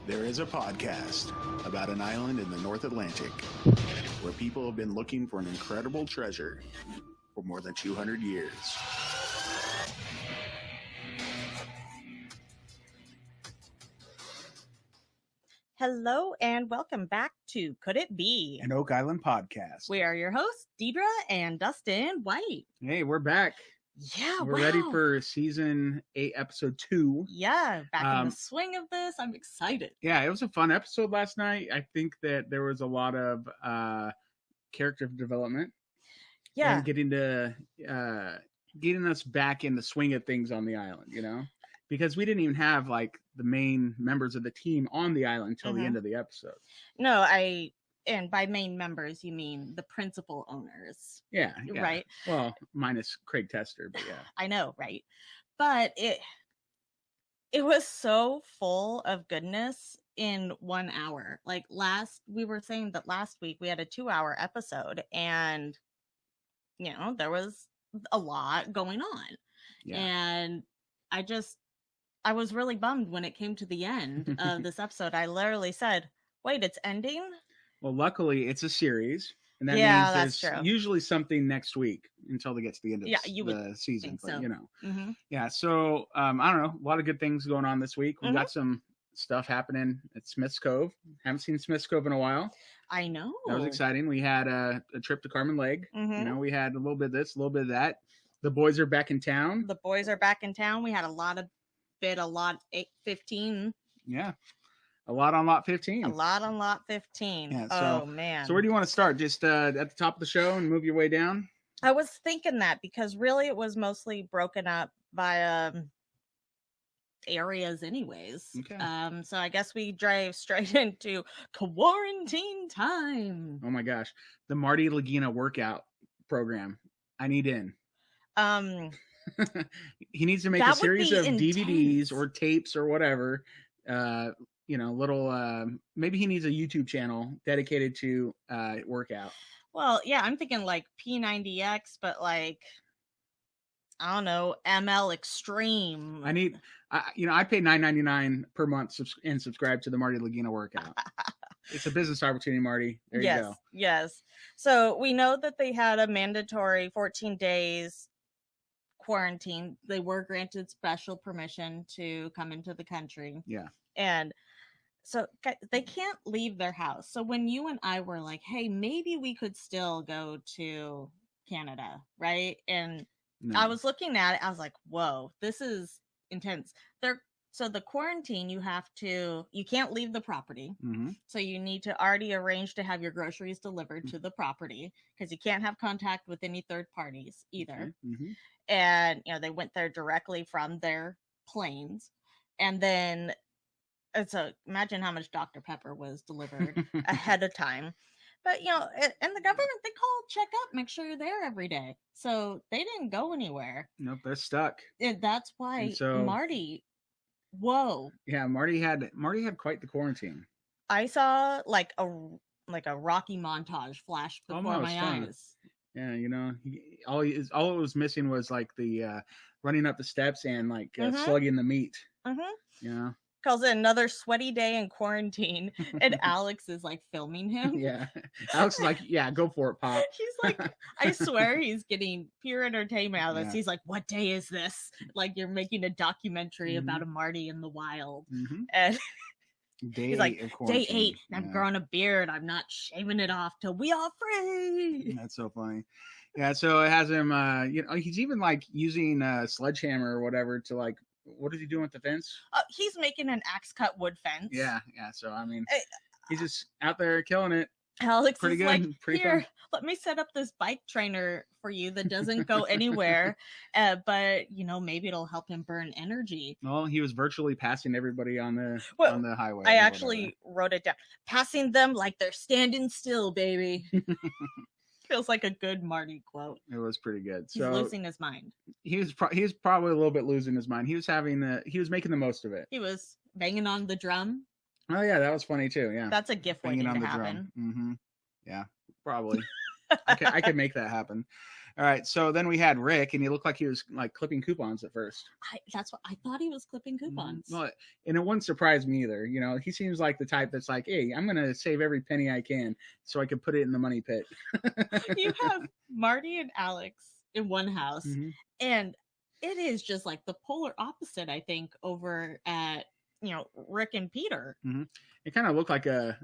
There is a podcast about an island in the North Atlantic where people have been looking for an incredible treasure for more than 200 years. Hello and welcome back to Could It Be? An Oak Island podcast. We are your hosts, Deidre and Dustin White. Hey, we're back. Yeah, We're ready for season 8, episode 2. Yeah, back in the swing of this. I'm excited. Yeah, it was a fun episode last night. I think that there was a lot of character development. Yeah. And getting us back in the swing of things on the island, you know? Because we didn't even have, like, the main members of the team on the island until the end of the episode. No, and by main members, you mean the principal owners. Yeah. Right? Well, minus Craig Tester, but yeah. I know, right? But it was so full of goodness in 1 hour. Like we were saying that last week we had a 2-hour episode and, you know, there was a lot going on. Yeah. And I was really bummed when it came to the end of this episode. I literally said, wait, it's ending? Well, luckily, it's a series. And that means there's usually something next week until they get to the end of the season. But, you know. Mm-hmm. Yeah, so, I don't know. A lot of good things going on this week. We've got some stuff happening at Smith's Cove. Haven't seen Smith's Cove in a while. I know. That was exciting. We had a trip to Carmen Lake. Mm-hmm. You know, we had a little bit of this, a little bit of that. The boys are back in town. We had a lot 15. Yeah. A lot on lot 15. Yeah, oh, man. So where do you want to start? Just at the top of the show and move your way down? I was thinking that because really it was mostly broken up by areas anyways. Okay. So I guess we drive straight into quarantine time. Oh, my gosh. The Marty Lagina workout program. I need in. He needs to make a series of DVDs or tapes or whatever. You know, little maybe he needs a YouTube channel dedicated to workout. Well, yeah, I'm thinking like P90X, but like I don't know, ML Extreme. I pay $9.99 per month and subscribe to the Marty Lagina workout. It's a business opportunity, Marty. There you go. Yes. So we know that they had a mandatory 14 days quarantine. They were granted special permission to come into the country. Yeah. And so they can't leave their house. So when you and I were like, hey, maybe we could still go to Canada, right? And I was looking at it, I was like, whoa, this is intense. So the quarantine, you can't leave the property. Mm-hmm. So you need to already arrange to have your groceries delivered to the property because you can't have contact with any third parties either. Mm-hmm. And, you know, they went there directly from their planes. And then so imagine how much Dr. Pepper was delivered ahead of time. But, you know, and the government, they call, check up, make sure you're there every day. So they didn't go anywhere. Nope, they're stuck. And that's why Marty, whoa. Yeah, Marty had quite the quarantine. I saw like a Rocky montage flash before my eyes. Yeah, you know, all it was missing was like the running up the steps and like slugging the meat. Mm-hmm. You know? Calls it another sweaty day in quarantine, and Alex is like filming him. Yeah, Alex is like, "Yeah, go for it, Pop." He's like, I swear he's getting pure entertainment out of this. Yeah. He's like, "What day is this?" Like you're making a documentary about a Marty in the wild, and he's like, "Day 8, and I'm growing a beard. I'm not shaving it off till we are free." That's so funny. Yeah, so it has him. You know, he's even like using a sledgehammer or whatever to like. What is he doing with the fence? He's making an axe cut wood fence. Yeah. So I mean, he's just out there killing it. Alex pretty is good. Like, pretty here, fun. Let me set up this bike trainer for you that doesn't go anywhere, but you know maybe it'll help him burn energy. Well, he was virtually passing everybody on the highway. I actually wrote it down. Passing them like they're standing still, baby. Feels like a good Marty quote. It was pretty good. He's losing his mind. He was probably a little bit losing his mind. He was making the most of it. He was banging on the drum. Oh yeah, that was funny too. Yeah, that's a gift waiting to happen. Mm-hmm. Yeah, probably. I could make that happen. All right, so then we had Rick, and he looked like he was like clipping coupons at first. That's what I thought, he was clipping coupons. Well, and it wouldn't surprise me either. You know, he seems like the type that's like, hey, I'm gonna save every penny I can so I can put it in the money pit. You have Marty and Alex in one house, and it is just like the polar opposite, I think, over at Rick and Peter. It kind of looked like a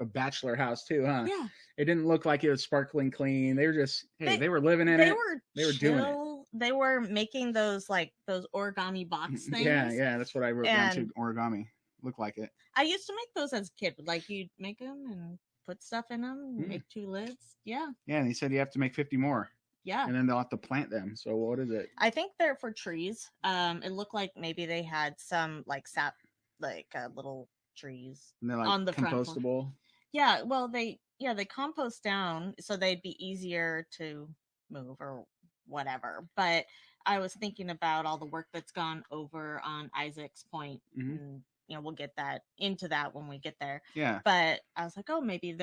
bachelor house too, huh? Yeah. It didn't look like it was sparkling clean. They were just they were living in it. They were doing it. They were making those origami box things. Yeah, that's what I wrote down too. Origami. Looked like it. I used to make those as a kid. Like, you'd make them and put stuff in them, make 2 lids. Yeah. Yeah, and he said you have to make 50 more. Yeah. And then they'll have to plant them. So what is it? I think they're for trees. It looked like maybe they had some like sap, like little trees and they're like on the compostable. Front. Yeah. Well, they compost down, so they'd be easier to move or whatever. But I was thinking about all the work that's gone over on Isaac's Point, and we'll get into that when we get there. Yeah. But I was like, oh, maybe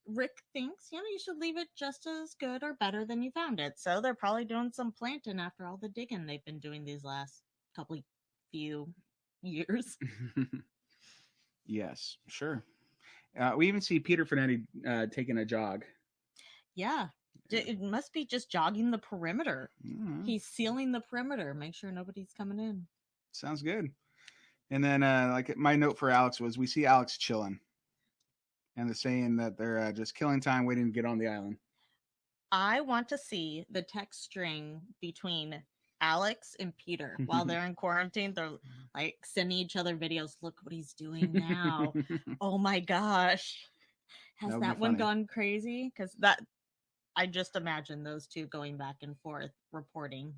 Rick thinks, you should leave it just as good or better than you found it. So they're probably doing some planting after all the digging they've been doing these last few years. Yes, sure. We even see Peter Finetti taking a jog. Yeah. It must be just jogging the perimeter. He's sealing the perimeter. Make sure nobody's coming in. Sounds good. And then like my note for Alex was, we see Alex chilling. And they're saying that they're just killing time waiting to get on the island. I want to see the text string between Alex and Peter while they're in quarantine. They're like sending each other videos. Look what he's doing now. Oh my gosh. Has that one gone crazy? Because I just imagine those two going back and forth reporting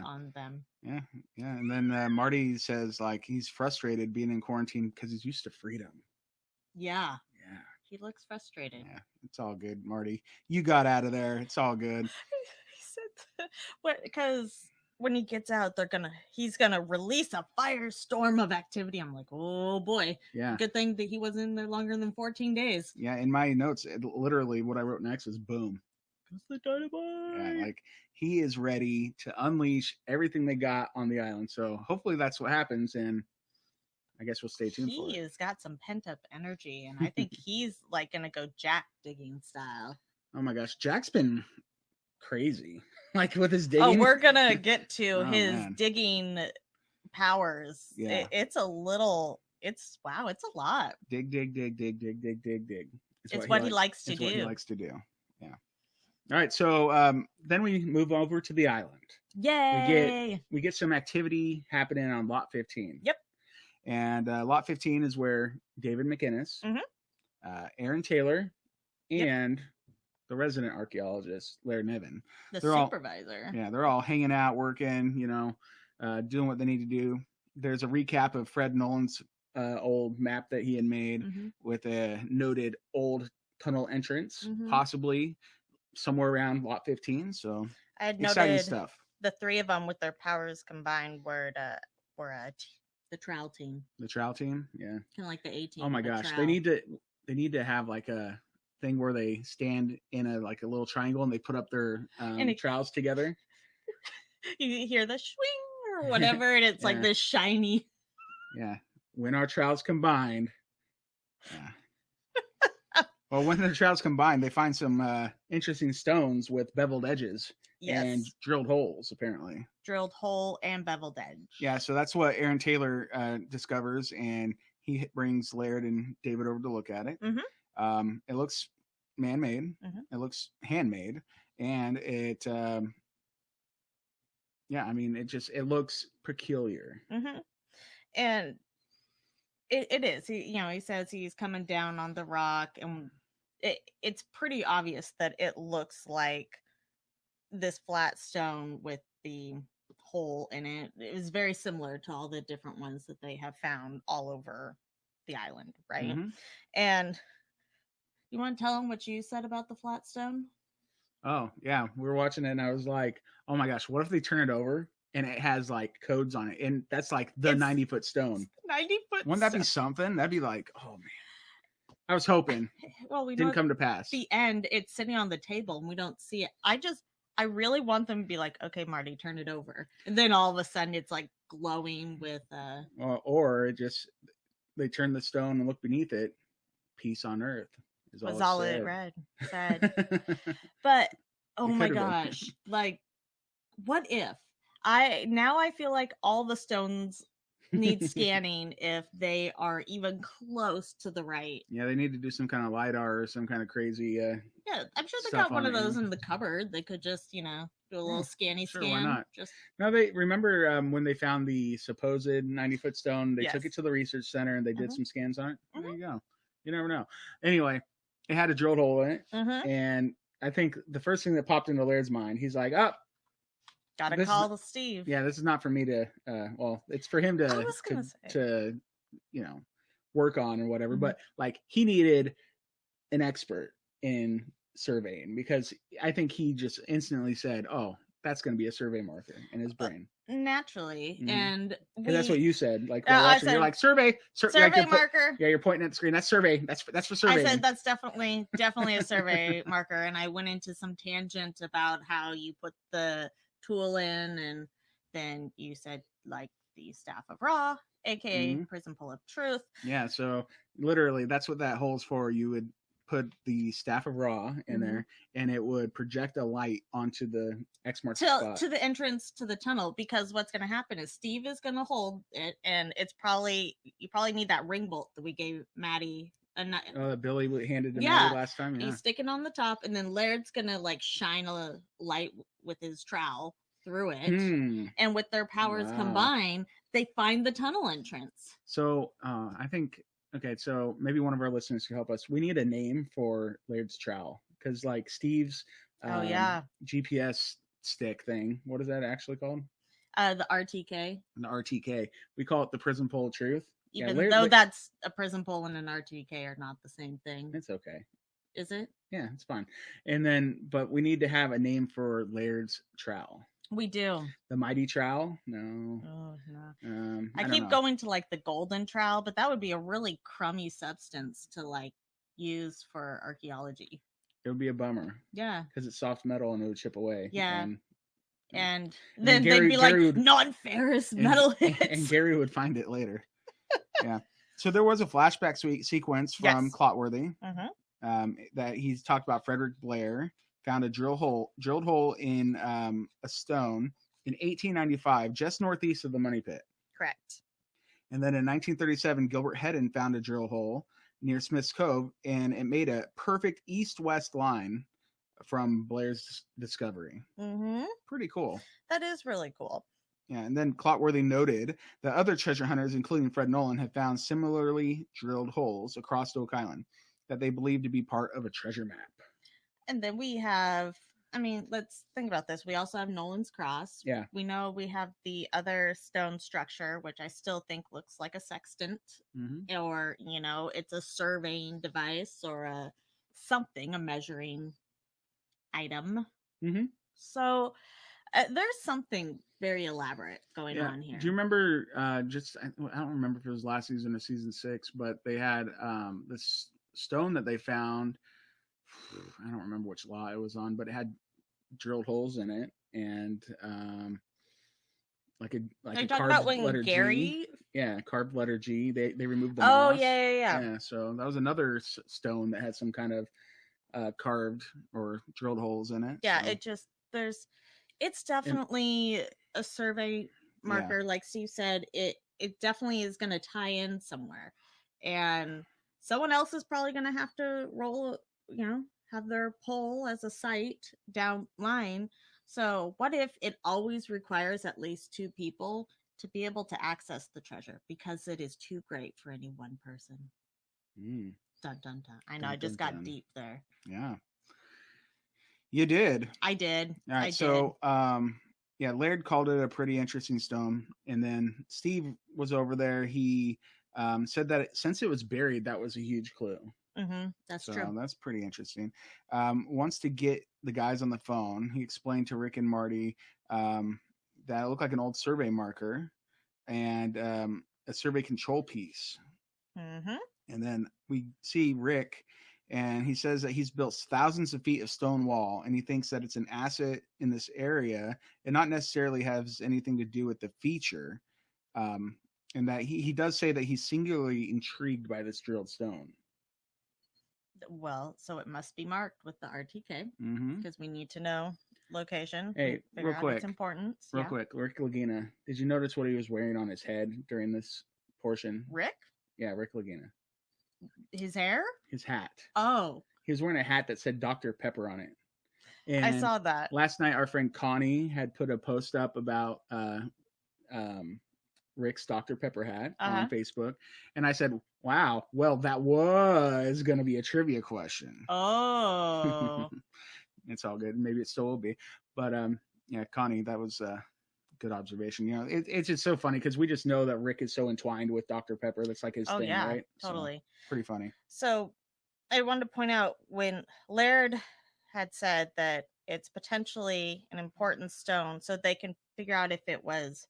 on them. Yeah. And then Marty says like he's frustrated being in quarantine because he's used to freedom. Yeah. He looks frustrated. Yeah, it's all good, Marty. You got out of there. It's all good. He said, because when he gets out, he's gonna release a firestorm of activity. I'm like, oh boy. Yeah. Good thing that he wasn't in there longer than 14 days. Yeah, in my notes, literally what I wrote next is boom. The dynamite. Yeah, like he is ready to unleash everything they got on the island. So hopefully that's what happens, and I guess we'll stay tuned for it. He has got some pent-up energy, and I think he's like going to go Jack digging style. Oh my gosh. Jack's been crazy. Like with his digging. Oh, we're going to get to his digging powers. Yeah. It's a lot. It's a lot. Dig. It's what he likes to do. What he likes to do. Yeah. All right. So then we move over to the island. Yay. We get some activity happening on Lot 15. Yep. And Lot 15 is where David McInnes, Aaron Taylor, and the resident archaeologist, Laird Niven. The supervisor. They're all hanging out, working, doing what they need to do. There's a recap of Fred Nolan's old map that he had made with a noted old tunnel entrance, possibly somewhere around Lot 15. So I had exciting noted stuff. The 3 of them with their powers combined were the trowel team. The trowel team, yeah. Kind of like the A team. Oh my gosh, they need to have like a thing where they stand in a little triangle and they put up their trowels together. You hear the swing or whatever, and it's like this shiny. Yeah, when our trowels combined. Yeah. Well, when the trowels combined, they find some interesting stones with beveled edges. Yes. And drilled holes, apparently. Drilled hole and beveled edge. Yeah, so that's what Aaron Taylor discovers, and he brings Laird and David over to look at it. It looks man-made. It looks handmade, and it looks peculiar. And it is. He says he's coming down on the rock, and it's pretty obvious that it looks like this flat stone with the hole in it. It was very similar to all the different ones that they have found all over the island, right? And you want to tell them what you said about the flat stone? Oh, yeah. We were watching it and I was like, oh my gosh, what if they turn it over and it has like codes on it? And that's like the 90-foot stone. 90-foot Wouldn't that be something? That'd be like, oh man. I was hoping. Well, we didn't come to pass. The end, it's sitting on the table and we don't see it. I I really want them to be like, okay, Marty, turn it over. And then all of a sudden it's like glowing with or it just they turn the stone and look beneath it. Peace on earth was all it said. But oh my gosh, like what if I feel like all the stones need scanning if they are even close to the right. Yeah, they need to do some kind of LiDAR or some kind of crazy yeah, I'm sure they got one of those in the cupboard. They could just, do a little scan. Why not? No, they remember when they found the supposed 90-foot stone, they took it to the research center and they did some scans on it. There you go. You never know. Anyway, it had a drilled hole in it. And I think the first thing that popped into Laird's mind, he's like, gotta call Steve. Yeah, this is not for me to it's for him to work on or whatever. But like he needed an expert in surveying because I think he just instantly said, "Oh, that's going to be a survey marker in his brain." Naturally, and that's what you said. Like you're like survey marker. You're pointing at the screen. That's survey. That's for survey. I said that's definitely a survey marker, and I went into some tangent about how you put the tool in, and then you said like the staff of Ra, aka prison pull of truth. Yeah, so literally that's what that hole's for. You would put the staff of Ra in there and it would project a light onto the X marks spot. To the entrance to the tunnel, because what's going to happen is Steve is going to hold it, and you probably need that ring bolt that we gave Maddie. That Billy handed to Maddie last time. Yeah, he's sticking on the top, and then Laird's gonna like shine a light with his trowel through it, and with their powers combined, they find the tunnel entrance. So I think so maybe one of our listeners can help us. We need a name for Laird's trowel because like Steve's GPS stick thing. What is that actually called? The RTK. The RTK. We call it the prison pole of truth. Even though that's a prison pole and an RTK are not the same thing. It's okay. Is it? Yeah, it's fine. And then, but we need to have a name for Laird's trowel. We do. The mighty trowel? No. Oh, no. I keep going to like the golden trowel, but that would be a really crummy substance to like use for archaeology. It would be a bummer. Yeah. Because it's soft metal and it would chip away. Yeah. And then they'd be like non-ferrous metal hits. And Gary would find it later. Yeah. So there was a flashback sequence from Clotworthy that he's talked about. Frederick Blair found a drilled hole in a stone in 1895, just northeast of the Money Pit. Correct. And then in 1937, Gilbert Hedden found a drill hole near Smith's Cove, and it made a perfect east-west line from Blair's discovery. Pretty cool. That is really cool. Yeah, and then Clotworthy noted that other treasure hunters, including Fred Nolan, have found similarly drilled holes across Oak Island that they believe to be part of a treasure map. And then we have, let's think about this. We also have Nolan's Cross. Yeah. We know we have the other stone structure, which I still think looks like a sextant, or, it's a surveying device or a measuring item. So there's something very elaborate going on here. Do you remember I don't remember if it was last season or season 6, but they had this stone that they found. I don't remember which law it was on, but it had drilled holes in it and like a carved letter G. Yeah, carved letter G. They removed the moss. Yeah. So that was another stone that had some kind of carved or drilled holes in it. Yeah, so. It's definitely a survey marker. Like Steve said, it definitely is going to tie in somewhere. And someone else is probably going to have to roll, have their pole as a site down line. So what if it always requires at least 2 people to be able to access the treasure because it is too great for any one person? Dun, dun, dun. I know, I just got deep there. Yeah. You did. I did. All right. Laird called it a pretty interesting stone. And then Steve was over there. He said that since it was buried, that was a huge clue. That's true. That's pretty interesting. Wants to get the guys on the phone. He explained to Rick and Marty that it looked like an old survey marker and a survey control piece. And then we see Rick And he says that he's built thousands of feet of stone wall, and he thinks that it's an asset in this area and not necessarily has anything to do with the feature. And that he does say that he's singularly intrigued by this drilled stone. Well, so it must be marked with the RTK because we need to know location. Hey, real quick, its importance. Real quick, Rick Lagina. Did you notice what he was wearing on his head during this portion? Rick? Yeah, Rick Lagina. His hair? His hat. Oh. He was wearing a hat that said Dr. Pepper on it. And I saw that. Last night, our friend Connie had put a post up about Rick's Dr. Pepper hat on Facebook. And I said, wow, well, that was going to be a trivia question. Oh. It's all good. Maybe it still will be. But yeah, Connie, that was a good observation. You know, it's just so funny because we just know that Rick is so entwined with Dr. Pepper. That's like his thing, right? Totally. So, pretty funny. So I wanted to point out when Laird had said that it's potentially an important stone, so they can figure out if it was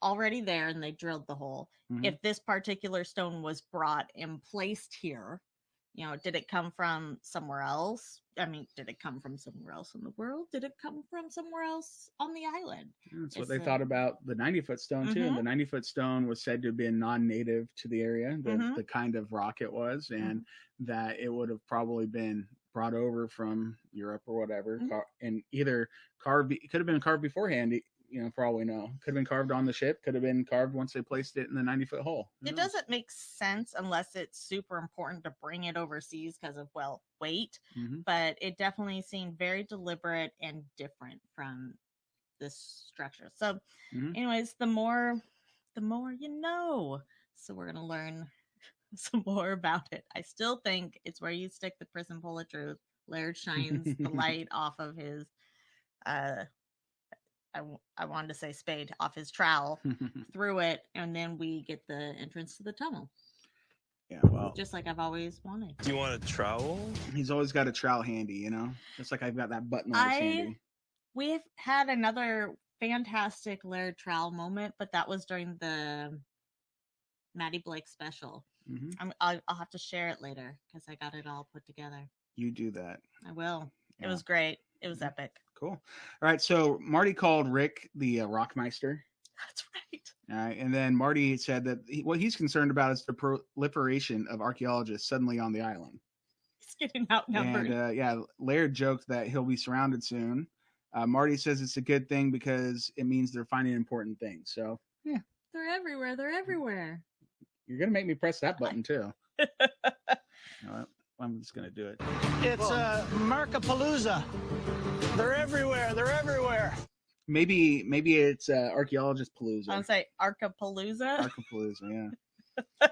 already there and they drilled the hole. If this particular stone was brought and placed here, you know, did it come from somewhere else? I mean, did it come from somewhere else in the world? Did it come from somewhere else on the island? That's what they thought about the 90-foot stone too. And the 90-foot stone was said to have been non-native to the area, the kind of rock it was, and that it would have probably been brought over from Europe or whatever, and either carved. It could have been carved beforehand. You know, for all we know, could have been carved on the ship. Could have been carved once they placed it in the 90-foot hole. It doesn't make sense unless it's super important to bring it overseas because of weight. But it definitely seemed very deliberate and different from this structure. So, anyways, the more you know. So we're gonna learn some more about it. I still think it's where you stick the prison pole of truth. Laird shines the light off of his. I wanted to say spade off his trowel through it, and then we get the entrance to the tunnel. Yeah, well, just like I've always wanted. Do you want a trowel? He's always got a trowel handy, you know. Just like I've got that button on his handy. We've had another fantastic Laird trowel moment, but that was during the Maddie Blake special. I'll have to share it later because I got it all put together. You do that. I will. Yeah. It was great. It was epic. Cool. All right. So Marty called Rick the Rockmeister. That's right. All right. And then Marty said that what he's concerned about is the proliferation of archaeologists suddenly on the island. He's getting outnumbered. And yeah, Laird joked that he'll be surrounded soon. Marty says it's a good thing because it means they're finding important things. So yeah. They're everywhere. They're everywhere. You're going to make me press that button too. I'm just going to do it. It's Markapalooza. They're everywhere. They're everywhere. Maybe it's Archaeologist Palooza. I would say Archipalooza. Archipalooza, yeah.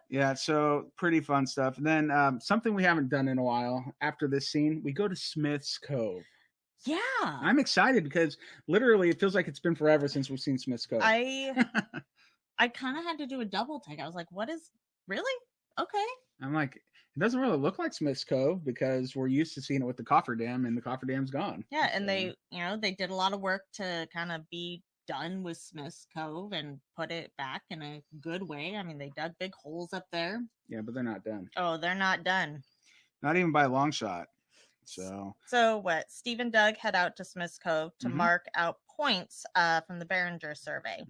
Yeah, so pretty fun stuff. And then something we haven't done in a while. After this scene, we go to Smith's Cove. Yeah. I'm excited because literally it feels like it's been forever since we've seen Smith's Cove. I kind of had to do a double take. I was like, what is really? Okay. I'm like, it doesn't really look like Smith's Cove because we're used to seeing it with the cofferdam, and the cofferdam's gone. Yeah, and they did a lot of work to kind of be done with Smith's Cove and put it back in a good way. I mean, they dug big holes up there. Yeah, but they're not done. Oh, they're not done. Not even by a long shot. So what? Steve and Doug head out to Smith's Cove to mark out points from the Behringer Survey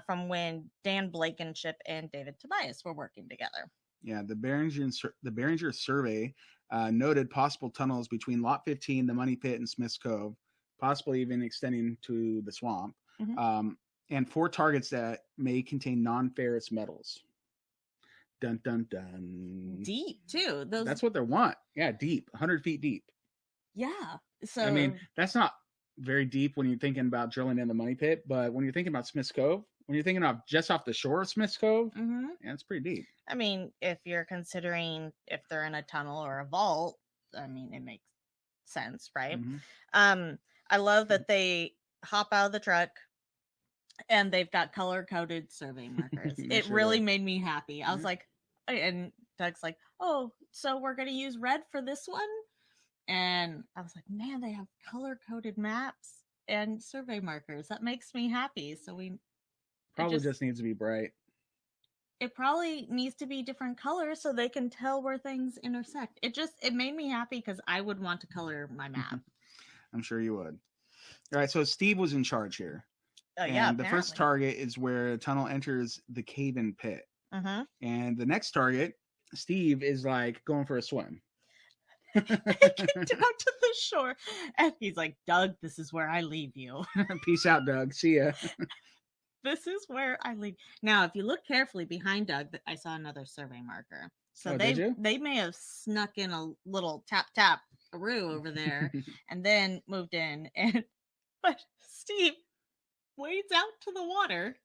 from when Dan Blankenship and David Tobias were working together. Yeah, the Behringer Survey noted possible tunnels between Lot 15, the Money Pit, and Smith's Cove, possibly even extending to the swamp, and 4 targets that may contain non-ferrous metals. Dun, dun, dun. Deep, too. That's what they want. Yeah, deep, 100 feet deep. Yeah. So I mean, that's not very deep when you're thinking about drilling in the Money Pit, but when you're thinking about Smith's Cove, when you're thinking of just off the shore of Smith's Cove, yeah, it's pretty deep. I mean, if you're considering if they're in a tunnel or a vault, I mean, it makes sense, right? I love that they hop out of the truck and they've got color-coded survey markers. It really made me happy. I was like, and Doug's like, oh, so we're going to use red for this one? And I was like, man, they have color-coded maps and survey markers. That makes me happy. So we... Probably just needs to be bright. it probably needs to be different colors so they can tell where things intersect. It made me happy because I would want to color my map. I'm sure you would. All right, so Steve was in charge here. Yeah, the first target is where the tunnel enters the cave-in pit. And the next target, Steve is like going for a swim. Get down to the shore, and he's like, Doug, this is where I leave you. Peace out, Doug. See ya. This is where I leave. Now, if you look carefully behind Doug, I saw another survey marker. So they may have snuck in a little tap-tap-a-roo over there and then moved in. But Steve wades out to the water.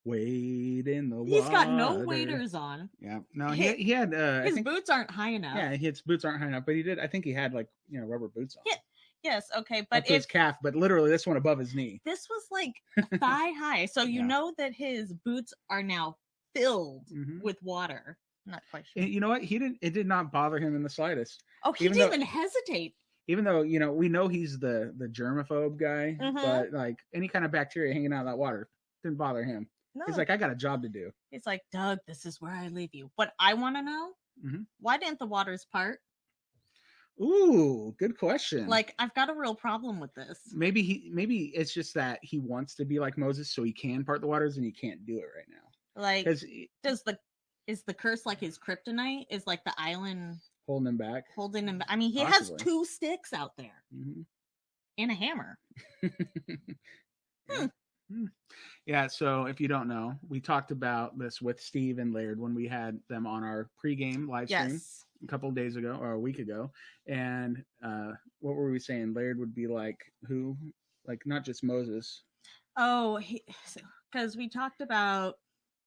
Wade in the water. He's got no waders on. Yeah. No, he had his boots aren't high enough. Yeah, his boots aren't high enough, but I think he had like, rubber boots on. Yeah. Yes, okay, but his calf, but literally this one above his knee. This was like thigh high, so you know that his boots are now filled with water. I'm not quite sure. And you know what? It did not bother him in the slightest. Oh, he didn't even hesitate. Even though we know he's the germaphobe guy, but like any kind of bacteria hanging out of that water didn't bother him. No. He's like, I got a job to do. He's like, Doug, this is where I leave you. What I want to know, why didn't the waters part? Ooh, good question. Like, I've got a real problem with this. Maybe it's just that he wants to be like Moses, so he can part the waters, and he can't do it right now. Like, is the curse like his kryptonite? Is like the island holding him back? I mean, he has 2 sticks out there and a hammer. Yeah, so if you don't know, we talked about this with Steve and Laird when we had them on our pregame live stream a couple of days ago or a week ago. And what were we saying? Laird would be like who? Like not just Moses. Oh, because we talked about,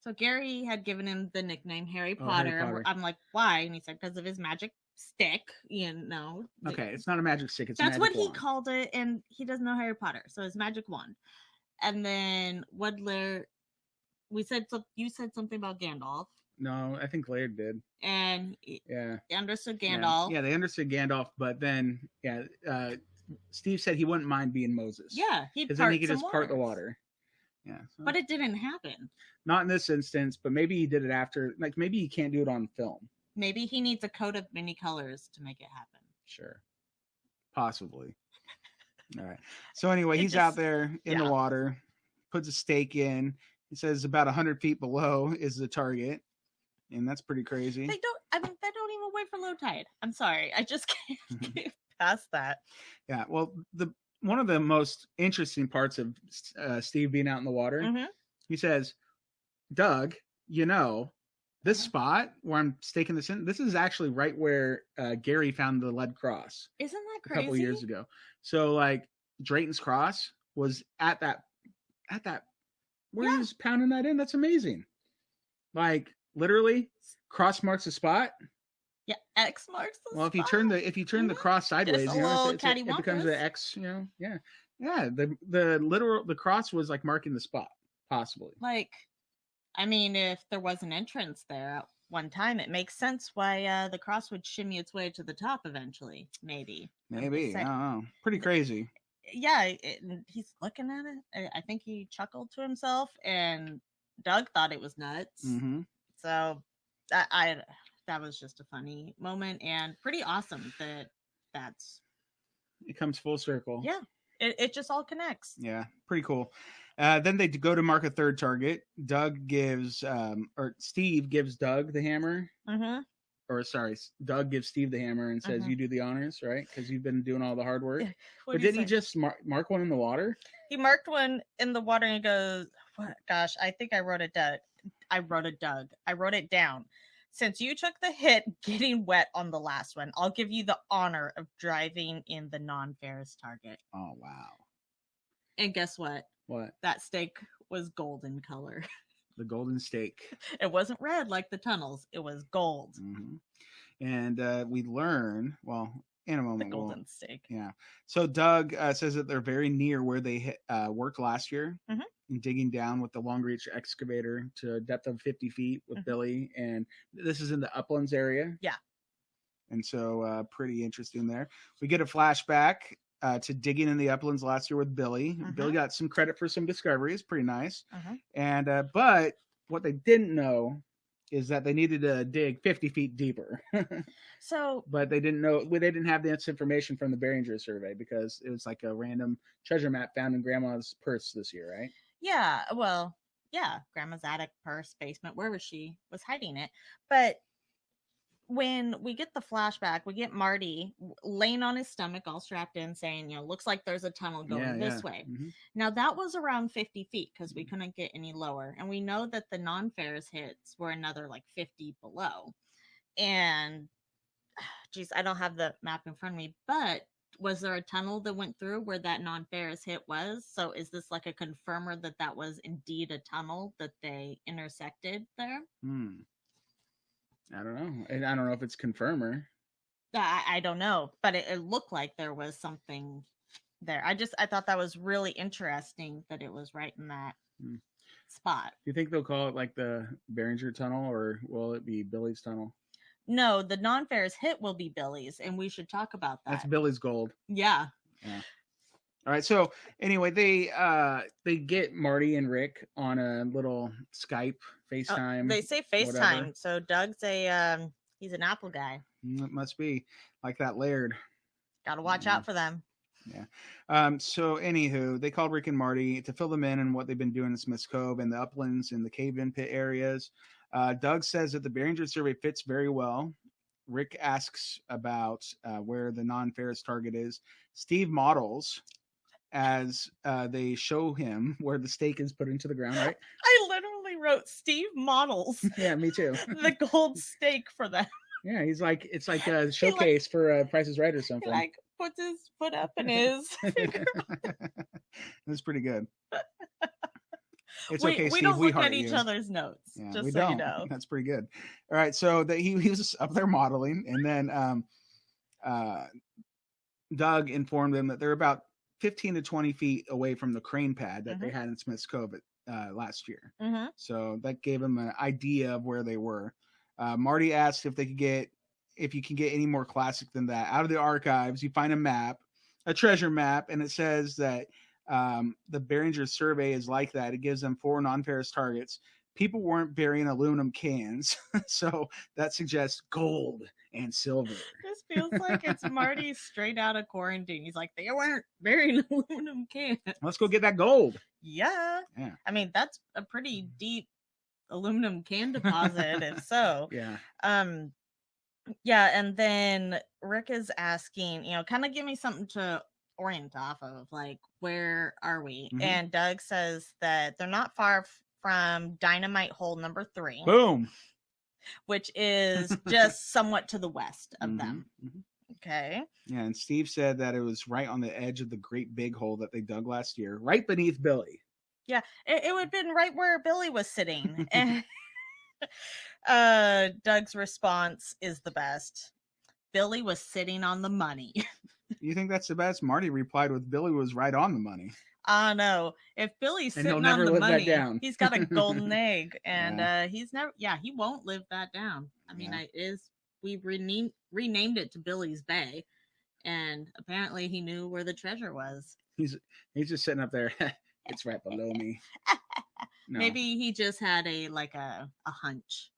so Gary had given him the nickname Harry Potter. Harry Potter. I'm like, why? And he said, because of his magic stick, Okay, it's not a magic stick. That's what he called it, and he doesn't know Harry Potter, so his magic wand. And then you said something about Gandalf. No, I think Laird did. And he understood Gandalf. Yeah, they understood Gandalf, but then Steve said he wouldn't mind being Moses. Yeah, because then he could just part the water. Yeah, so. But it didn't happen. Not in this instance, but maybe he did it after. Like maybe he can't do it on film. Maybe he needs a coat of many colors to make it happen. Sure, possibly. All right. So anyway, he's out there in the water, puts a stake in. He says about 100 feet below is the target, and that's pretty crazy. They don't even wait for low tide. I'm sorry, I just can't get past that. Yeah. Well, one of the most interesting parts of Steve being out in the water, he says, Doug, this spot where I'm staking this in, this is actually right where Gary found the lead cross. Isn't that crazy? A couple years ago. So like Drayton's Cross was at that where he's pounding that in. That's amazing. Like literally cross marks the spot. Yeah, X marks the spot. Well, if you turn the cross sideways, it becomes an X, Yeah. The cross was like marking the spot, possibly. Like, I mean, if there was an entrance there at one time, it makes sense why the cross would shimmy its way to the top eventually. Maybe. I don't know. Pretty crazy. Yeah, he's looking at it. I think he chuckled to himself, and Doug thought it was nuts. So that was just a funny moment, and pretty awesome that's it comes full circle. Yeah, it just all connects. Yeah, pretty cool. Then they go to mark a third target. Steve gives Doug the hammer. Doug gives Steve the hammer and says, "You do the honors, right? Because you've been doing all the hard work." But didn't he just mark one in the water? He marked one in the water and he goes, "What? Gosh, I think I wrote it down. I wrote it down. Since you took the hit getting wet on the last one, I'll give you the honor of driving in the non-Ferris target." Oh wow! And guess what? What? That stake was golden color. The golden stake. It wasn't red like the tunnels. It was gold. And we learn, in a moment. The golden stake. Yeah. So Doug says that they're very near where they worked last year, digging down with the long reach excavator to a depth of 50 feet with Billy. And this is in the uplands area. Yeah. And so pretty interesting there. We get a flashback to digging in the uplands last year with Billy. Billy got some credit for some discoveries. Pretty nice. And but what they didn't know is that they needed to dig 50 feet deeper. But they didn't know. They didn't have this information from the Behringer Survey because it was like a random treasure map found in Grandma's purse this year, right? Yeah. Well, yeah. Grandma's attic, purse, basement, wherever she was hiding it. But when we get the flashback, we get Marty laying on his stomach, all strapped in, saying, looks like there's a tunnel going this way. Mm-hmm. Now, that was around 50 feet because we couldn't get any lower. And we know that the non-ferrous hits were another 50 below. And, geez, I don't have the map in front of me, but was there a tunnel that went through where that non-ferrous hit was? So is this a confirmer that was indeed a tunnel that they intersected there? I don't know. And I don't know if it's confirmer. I don't know, but it looked like there was something there. I thought that was really interesting that it was right in that spot. Do you think they'll call it the Behringer Tunnel, or will it be Billy's Tunnel? No, the non-ferrous hit will be Billy's, and we should talk about that. That's Billy's gold. Yeah. All right. So anyway, they get Marty and Rick on a little Skype FaceTime. They say FaceTime. Whatever. So Doug's he's an Apple guy. It must be like that Laird. Got to watch out for them. Yeah. So anywho, they called Rick and Marty to fill them in on what they've been doing in Smith's Cove and the uplands and the cave-in pit areas. Doug says that the Behringer Survey fits very well. Rick asks about where the non-ferrous target is. Steve models as they show him where the stake is put into the ground, right? I literally wrote Steve models. Yeah, me too. The gold stake for them. Yeah, he's it's like a showcase for Price is Right or something. He puts his foot up in his finger. That's pretty good. It's okay, Steve. We don't look at each other's notes. Yeah, just we so don't. You know. That's pretty good. All right, so he was up there modeling, and then Doug informed them that they're about 15 to 20 feet away from the crane pad that they had in Smith's Cove last year. Mm-hmm. So that gave them an idea of where they were. Marty asked if you can get any more classic than that. Out of the archives, you find a treasure map, and it says that the Behringer Survey is like that. It gives them 4 non-ferrous targets. People weren't burying aluminum cans, so that suggests gold and silver. This feels like it's Marty straight out of quarantine. He's like, they weren't burying aluminum cans. Let's go get that gold. Yeah. I mean, that's a pretty deep aluminum can deposit, if so. Yeah. Yeah, and then Rick is asking, kind of give me something to orient off of, where are we? Mm-hmm. And Doug says that they're not far from dynamite hole number 3. Boom. Which is just somewhat to the west of them. Mm-hmm. Okay. Yeah, and Steve said that it was right on the edge of the great big hole that they dug last year, right beneath Billy. Yeah, it would have been right where Billy was sitting. And Doug's response is the best. Billy was sitting on the money. You think that's the best? Marty replied with, Billy was right on the money. No. If Billy's sitting on the money, he's got a golden egg, and he won't live that down. I mean, we renamed it to Billy's Bay, and apparently he knew where the treasure was. He's just sitting up there. It's right below me. No. Maybe he just had a hunch.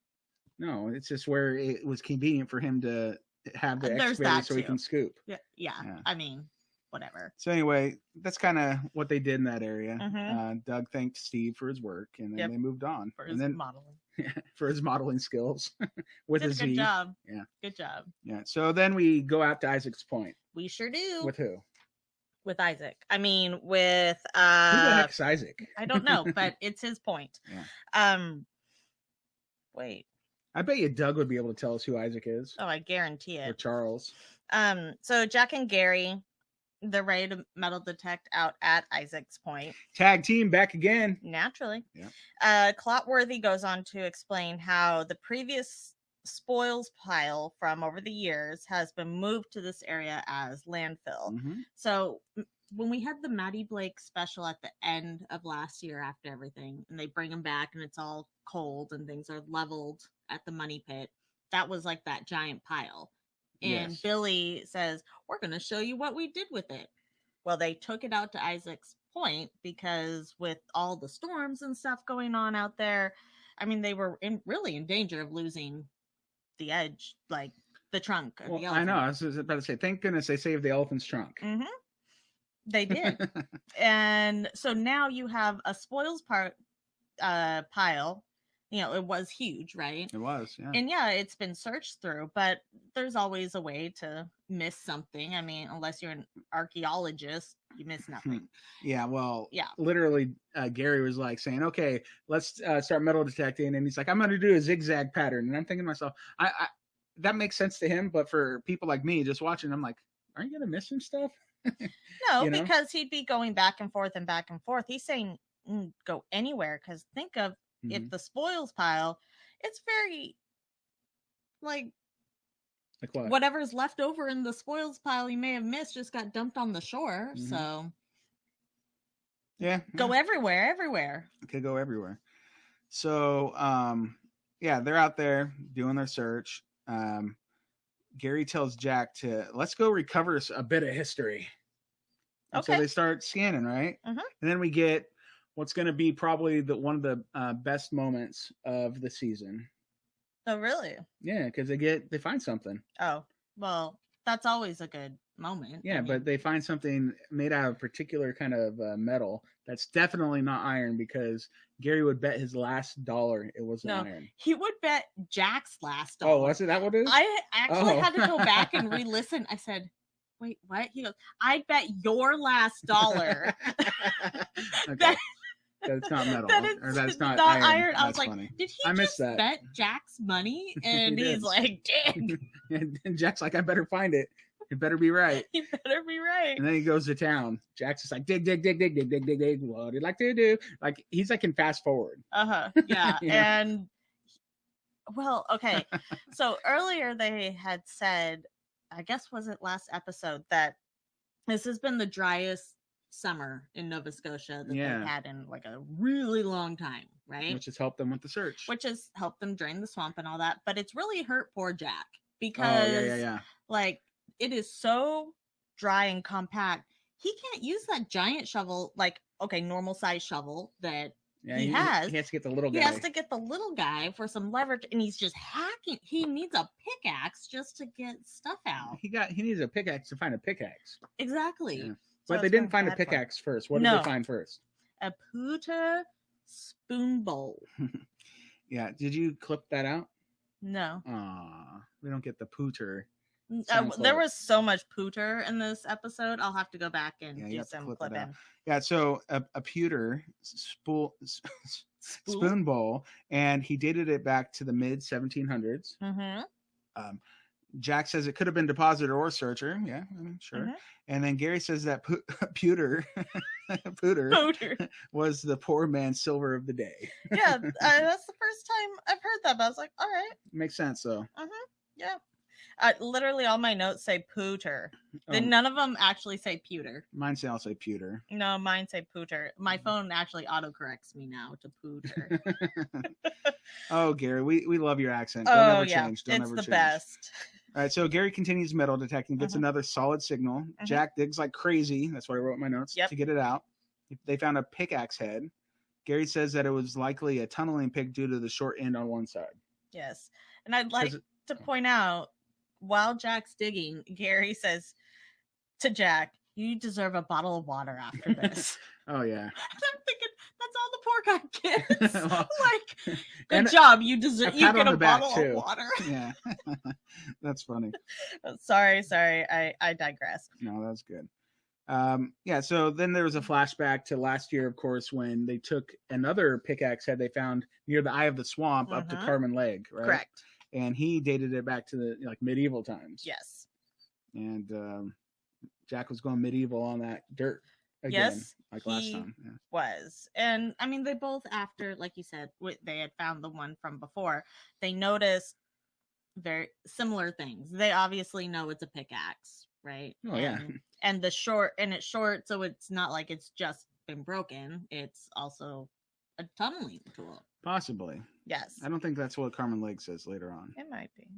No, it's just where it was convenient for him to have the excavator so he can scoop. Yeah. I mean, whatever. So anyway, that's kind of what they did in that area. Mm-hmm. Doug thanked Steve for his work, and then they moved on. For his modeling. For his modeling skills. With a Z. Good job. Yeah. Good job. Yeah. So then we go out to Isaac's Point. We sure do. With who? With Isaac. I mean, with who the heck's Isaac? I don't know, but it's his point. Yeah. Wait. I bet you Doug would be able to tell us who Isaac is. Oh, I guarantee it. Or Charles. So Jack and Gary, they're ready to metal detect out at Isaac's Point. Tag team back again. Naturally. Yeah. Clotworthy goes on to explain how the previous spoils pile from over the years has been moved to this area as landfill. Mm-hmm. So when we had the Maddie Blake special at the end of last year after everything, and they bring them back and it's all cold and things are leveled at the money pit, that was like that giant pile. And Billy says, we're going to show you what we did with it. Well, they took it out to Isaac's Point because with all the storms and stuff going on out there, I mean, they were really in danger of losing the edge, like the trunk of the elephant. I know. I was about to say, thank goodness they saved the elephant's trunk. Mm-hmm. They did. And so now you have a spoils pile. It was huge, right? It was, yeah. And yeah, it's been searched through, but there's always a way to miss something. I mean, unless you're an archaeologist, you miss nothing. Yeah, well, yeah. Literally, Gary was like saying, okay, let's start metal detecting. And he's like, I'm going to do a zigzag pattern. And I'm thinking to myself, I that makes sense to him. But for people like me just watching, I'm like, aren't you going to miss some stuff? No, because he'd be going back and forth and back and forth. He's saying go anywhere, because think of if the spoils pile, it's very like what? Whatever's left over in the spoils pile you may have missed just got dumped on the shore. So yeah, go everywhere. It could go everywhere. So yeah, they're out there doing their search. Gary tells Jack let's go recover a bit of history. Okay. So they start scanning, right? And then we get what's going to be probably one of the best moments of the season. Oh, really? Yeah, because they find something. Oh, well, that's always a good moment. Yeah, but they find something made out of a particular kind of metal that's definitely not iron, because Gary would bet his last dollar it wasn't iron. He would bet Jack's last dollar. Oh, was it that what it is? I actually had to go back and re-listen. I said, wait, what? He goes, I bet your last dollar. Okay. That it's not metal, or that it's not iron. I was like, funny. Did he just bet Jack's money? And he's like, dig. And Jack's like, I better find it. It better be right. He better be right. And then he goes to town. Jack's just like, dig. What do you like to do? Like, he's like in fast forward. Yeah. Yeah. And, well, okay. So earlier they had said, I guess was it last episode, that this has been the driest summer in Nova Scotia that they've had in like a really long time, right? Which has helped them with the search. Which has helped them drain the swamp and all that. But it's really hurt poor Jack, because like it is so dry and compact. He can't use that giant shovel, like, okay, normal size shovel that he has. He has to get the little guy. He has to get the little guy for some leverage, and he's just hacking. He needs a pickaxe just to get stuff out. He needs a pickaxe to find a pickaxe. Exactly. Yeah. But they didn't find a pickaxe first. What did they find first? A pewter spoon bowl. Yeah. Did you clip that out? No. Aw, we don't get the pooter. There was so much pooter in this episode. I'll have to go back and do some clipping. Yeah, so a pewter spoon bowl, and he dated it back to the mid 1700s. Jack says it could have been depositor or searcher. Yeah, I mean, sure. And then Gary says that pewter was the poor man's silver of the day. Yeah, that's the first time I've heard that, but I was like, all right. Makes sense, though. Yeah. Literally all my notes say pooter. Then none of them actually say pewter. Mine say I'll say pewter. No, mine say pooter. My phone actually autocorrects me now to pooter. Oh, Gary, we love your accent. Don't ever change. Don't it's ever the change. Best. All right, so Gary continues metal detecting, gets another solid signal. Jack digs like crazy. That's what I wrote in my notes to get it out. They found a pickaxe head. Gary says that it was likely a tunneling pick due to the short end on one side. Yes, and I'd like to point out, while Jack's digging, Gary says to Jack, "You deserve a bottle of water after this." Oh yeah. And I'm thinking, that's all the poor guy gets. Well, like, good job. You deserve. You get a bottle of water. Yeah, that's funny. Sorry. I digress. No, that's good. Yeah. So then there was a flashback to last year, of course, when they took another pickaxe head they found near the eye of the swamp up to Carmen Lake, right? Correct. And he dated it back to the medieval times. Yes. And Jack was going medieval on that dirt again, like last time. Yeah. Was. And I mean, they both, after, like you said, they had found the one from before, they noticed very similar things. They obviously know it's a pickaxe, right? Oh, yeah. And it's short, so it's not like it's just been broken. It's also a tunneling tool. Possibly. Yes. I don't think that's what Carmen Lake says later on. It might be.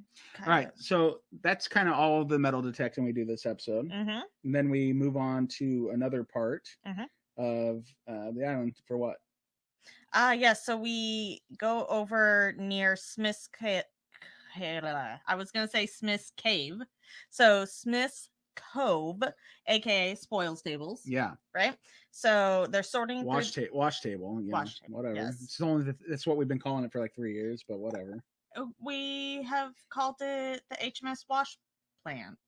All right. So that's kind of all the metal detecting we do this episode. And then we move on to another part of the island for what? Yes. So we go over near Smith's I was going to say Smith's Cave. So Smith's Cove, aka Spoils Tables. Yeah. Right? So they're sorting wash table. Wash table, whatever. Yes. It's only that's what we've been calling it for like 3 years, but whatever. We have called it the HMS Wash Plant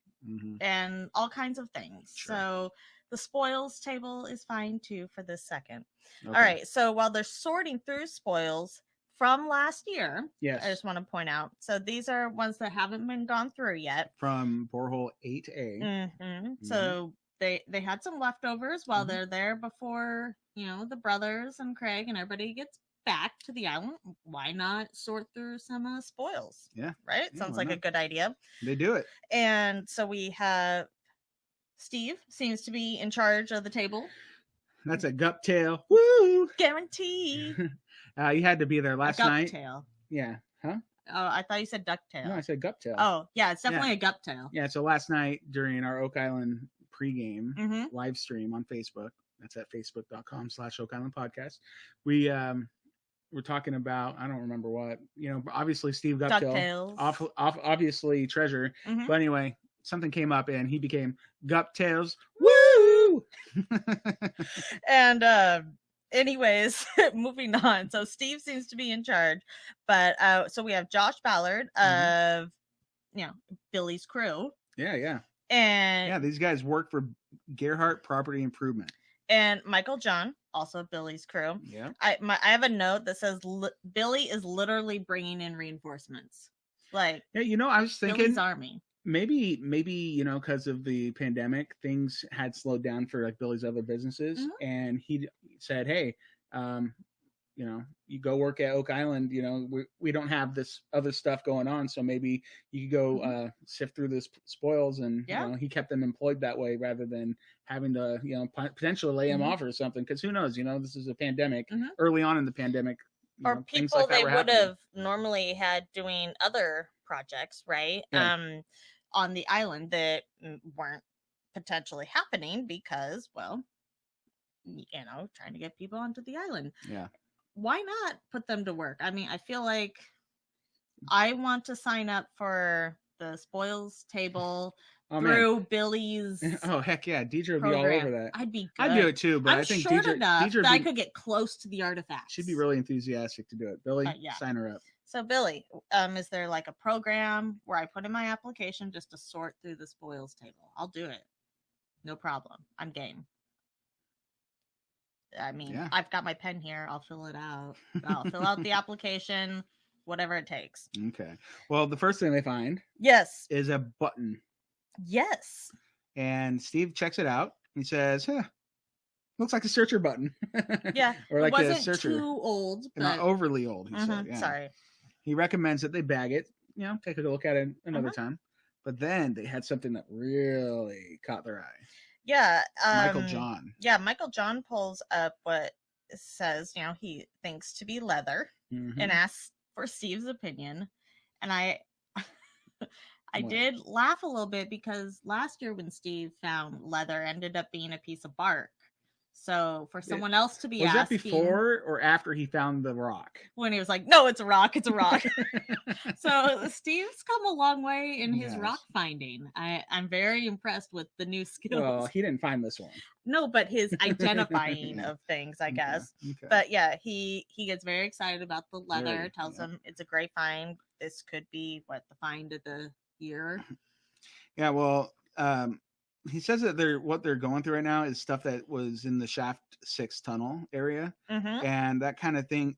and all kinds of things. Sure. So the spoils table is fine too for this second. Okay. All right. So while they're sorting through spoils from last year, yes, I just want to point out. So these are ones that haven't been gone through yet. From borehole 8A. So they had some leftovers while they're there before, the brothers and Craig and everybody gets back to the island. Why not sort through some spoils? Yeah. Right? Yeah, sounds like a good idea. They do it. And so we have Steve seems to be in charge of the table. That's a gup tail. Woo! Guarantee. You had to be there last night. Tail. Yeah. Huh? Oh, I thought you said ducktail. No, I said gup tail. Oh, yeah, it's definitely a gup tail. Yeah, so last night during our Oak Island pregame live stream on Facebook, that's at facebook.com/OakIslandPodcast, we we're talking about, I don't remember what, obviously Steve Guptail, obviously Treasure, but anyway, something came up and he became Guptails. Woo! And anyways, moving on. So Steve seems to be in charge, but so we have Josh Ballard of Billy's crew. Yeah. And these guys work for Gerhardt Property Improvement. And Michael John, also Billy's crew. Yeah. I have a note that says Billy is literally bringing in reinforcements. Like, yeah, I was thinking Billy's army. Maybe because of the pandemic, things had slowed down for like Billy's other businesses, and he said, "Hey, you go work at Oak Island. We don't have this other stuff going on, so maybe you could go sift through the spoils." And he kept them employed that way rather than having to potentially lay them off or something. Because who knows? This is a pandemic. Early on in the pandemic, or people like they would have normally had doing other projects, right? Yeah. On the island that weren't potentially happening because, trying to get people onto the island. Yeah. Why not put them to work? I mean, I feel like I want to sign up for the spoils table through Billy's. Oh, heck yeah. Deidre would be all over that. I'd be good. I'd do it too, but I think Deidre that I could get close to the artifacts. She'd be really enthusiastic to do it. Billy, sign her up. So Billy, is there like a program where I put in my application just to sort through the spoils table? I'll do it. No problem. I'm game. I mean, I've got my pen here. I'll fill it out. I'll fill out the application, whatever it takes. Okay. Well, the first thing they find is a button. Yes. And Steve checks it out. He says, looks like a searcher button. Yeah. Or like it wasn't a searcher. Too old. But... Not overly old, he said. Yeah. Sorry. He recommends that they bag it, take a look at it another time. But then they had something that really caught their eye. Yeah. Michael John. Yeah, Michael John pulls up what says, he thinks to be leather and asks for Steve's opinion. And I did laugh a little bit because last year when Steve found leather ended up being a piece of bark. So for someone else to be asking... Was that before or after he found the rock? When he was like, no, it's a rock. It's a rock. So Steve's come a long way in his rock finding. I'm very impressed with the new skills. Well, he didn't find this one. No, but his identifying of things, I guess. Okay. But yeah, he gets very excited about the leather, tells him it's a great find. This could be, the find of the year. Yeah, well... he says that what they're going through right now is stuff that was in the Shaft 6 tunnel area, and that kind of thing.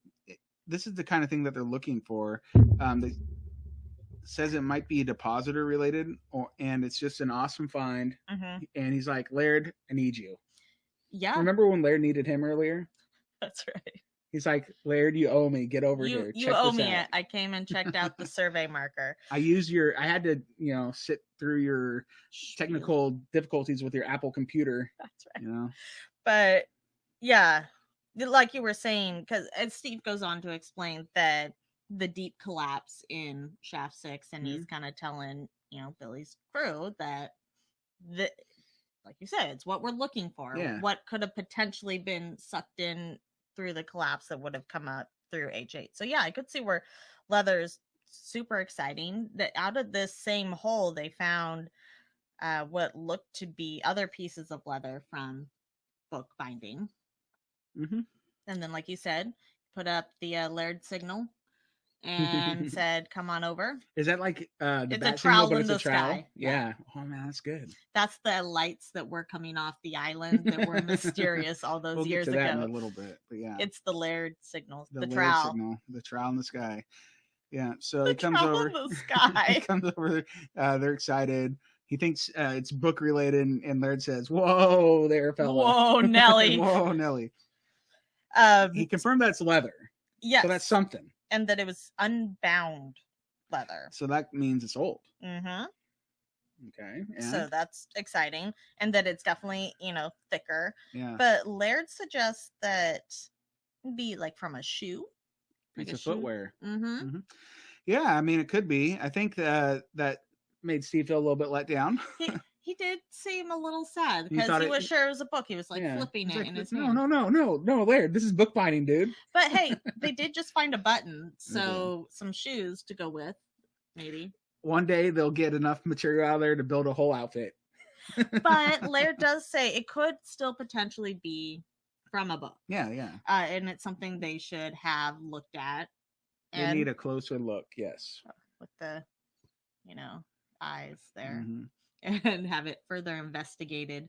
This is the kind of thing that they're looking for. They says it might be depositor related, and it's just an awesome find. And he's like, Laird, I need you. Yeah. Remember when Laird needed him earlier? That's right. He's like, Laird, you owe me. Get over here. You owe me it. I came and checked out the survey marker. I had to, sit through your technical difficulties with your Apple computer. That's right. But yeah, like you were saying, because Steve goes on to explain that the deep collapse in Shaft 6, and he's kind of telling, Billy's crew that like you said, it's what we're looking for. Yeah. What could have potentially been sucked in through the collapse that would have come up through H8. So yeah, I could see where leather's super exciting. That out of this same hole, they found what looked to be other pieces of leather from book binding. Mm-hmm. And then, like you said, put up the Laird signal and said, "Come on over." Is that like the it's bat a trowel signal, but in it's the a trowel? sky? Yeah. Oh man, that's good. That's the lights that were coming off the island that were mysterious all those years get to that ago. in a little bit, but yeah, it's the Laird signal, the Laird trowel signal, the trowel in the sky. Yeah, so the he comes over. In the sky. He comes over. They're excited. He thinks it's book related, and Laird says, "Whoa, there, fella! Whoa, Nelly! Whoa, Nelly!" He confirmed that's leather. Yes, so that's something, and that it was unbound leather. So that means it's old. Mm-hmm. Okay. And? So that's exciting, and that it's definitely thicker. Yeah. But Laird suggests that it'd be like from a shoe. Piece of footwear. Mm-hmm. Mm-hmm. Yeah, I mean it could be. I think that made Steve feel a little bit let down. He did seem a little sad because he was sure it was a book. He was like flipping it in his hand. No, Laird, this is bookbinding, dude. But hey, they did just find a button, so some shoes to go with, maybe. One day they'll get enough material out of there to build a whole outfit. But Laird does say it could still potentially be from a book. Yeah, yeah. And it's something they should have looked at. They need a closer look, yes. With the, eyes there. Mm-hmm. And have it further investigated.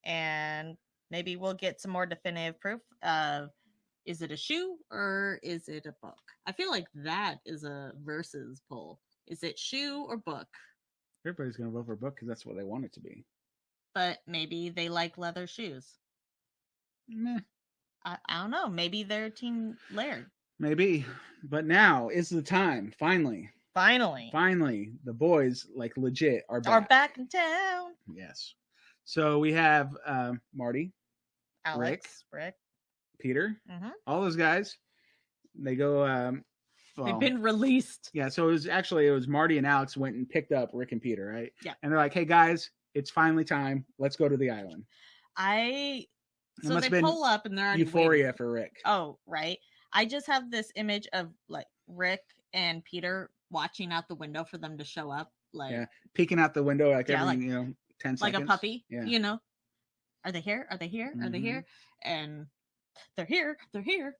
And maybe we'll get some more definitive proof of, is it a shoe or is it a book? I feel like that is a versus poll. Is it shoe or book? Everybody's going to vote for book because that's what they want it to be. But maybe they like leather shoes. Meh. I don't know. Maybe they're Team Laird. Maybe. But now is the time, finally. Finally, the boys, like legit, are back in town. Yes. So we have Marty, Alex, Rick, Peter, all those guys. They go. They've been released. Yeah. So it was Marty and Alex went and picked up Rick and Peter, right? Yeah. And they're like, "Hey guys, it's finally time. Let's go to the island." So they pull up and they're already euphoria waiting. For Rick. Oh, right. I just have this image of like Rick and Peter watching out the window for them to show up, like peeking out the window every 10 seconds, like a puppy. Yeah. Are they here? Are they here? Are they here? And they're here. They're here.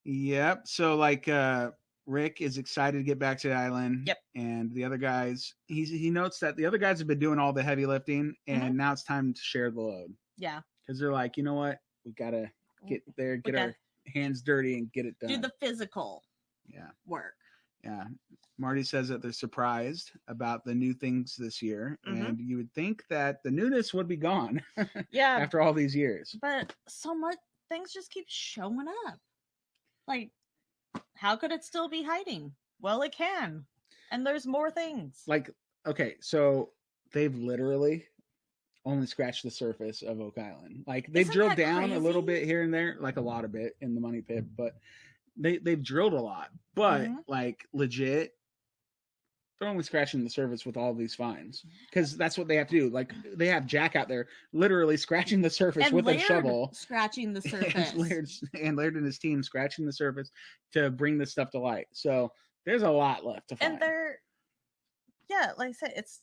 Yep. So Rick is excited to get back to the island. Yep. And the other guys, he notes that the other guys have been doing all the heavy lifting, and now it's time to share the load. Yeah. Because they're like, you know what, we gotta get there, get our hands dirty, and get it done. Do the physical. Work. Yeah. Marty says that they're surprised about the new things this year, and you would think that the newness would be gone. Yeah. After all these years. But so much things just keep showing up. Like, how could it still be hiding? Well, it can. And there's more things. Like, okay, so they've literally only scratched the surface of Oak Island. Like, they've drilled down a little bit here and there, like a lot of it in the money pit, but they've drilled a lot. But like legit, they're only scratching the surface with all these finds, because that's what they have to do. Like, they have Jack out there literally scratching the surface and with Laird a shovel, scratching the surface, and Laird and his team scratching the surface to bring this stuff to light. So there's a lot left to find. And like I said, it's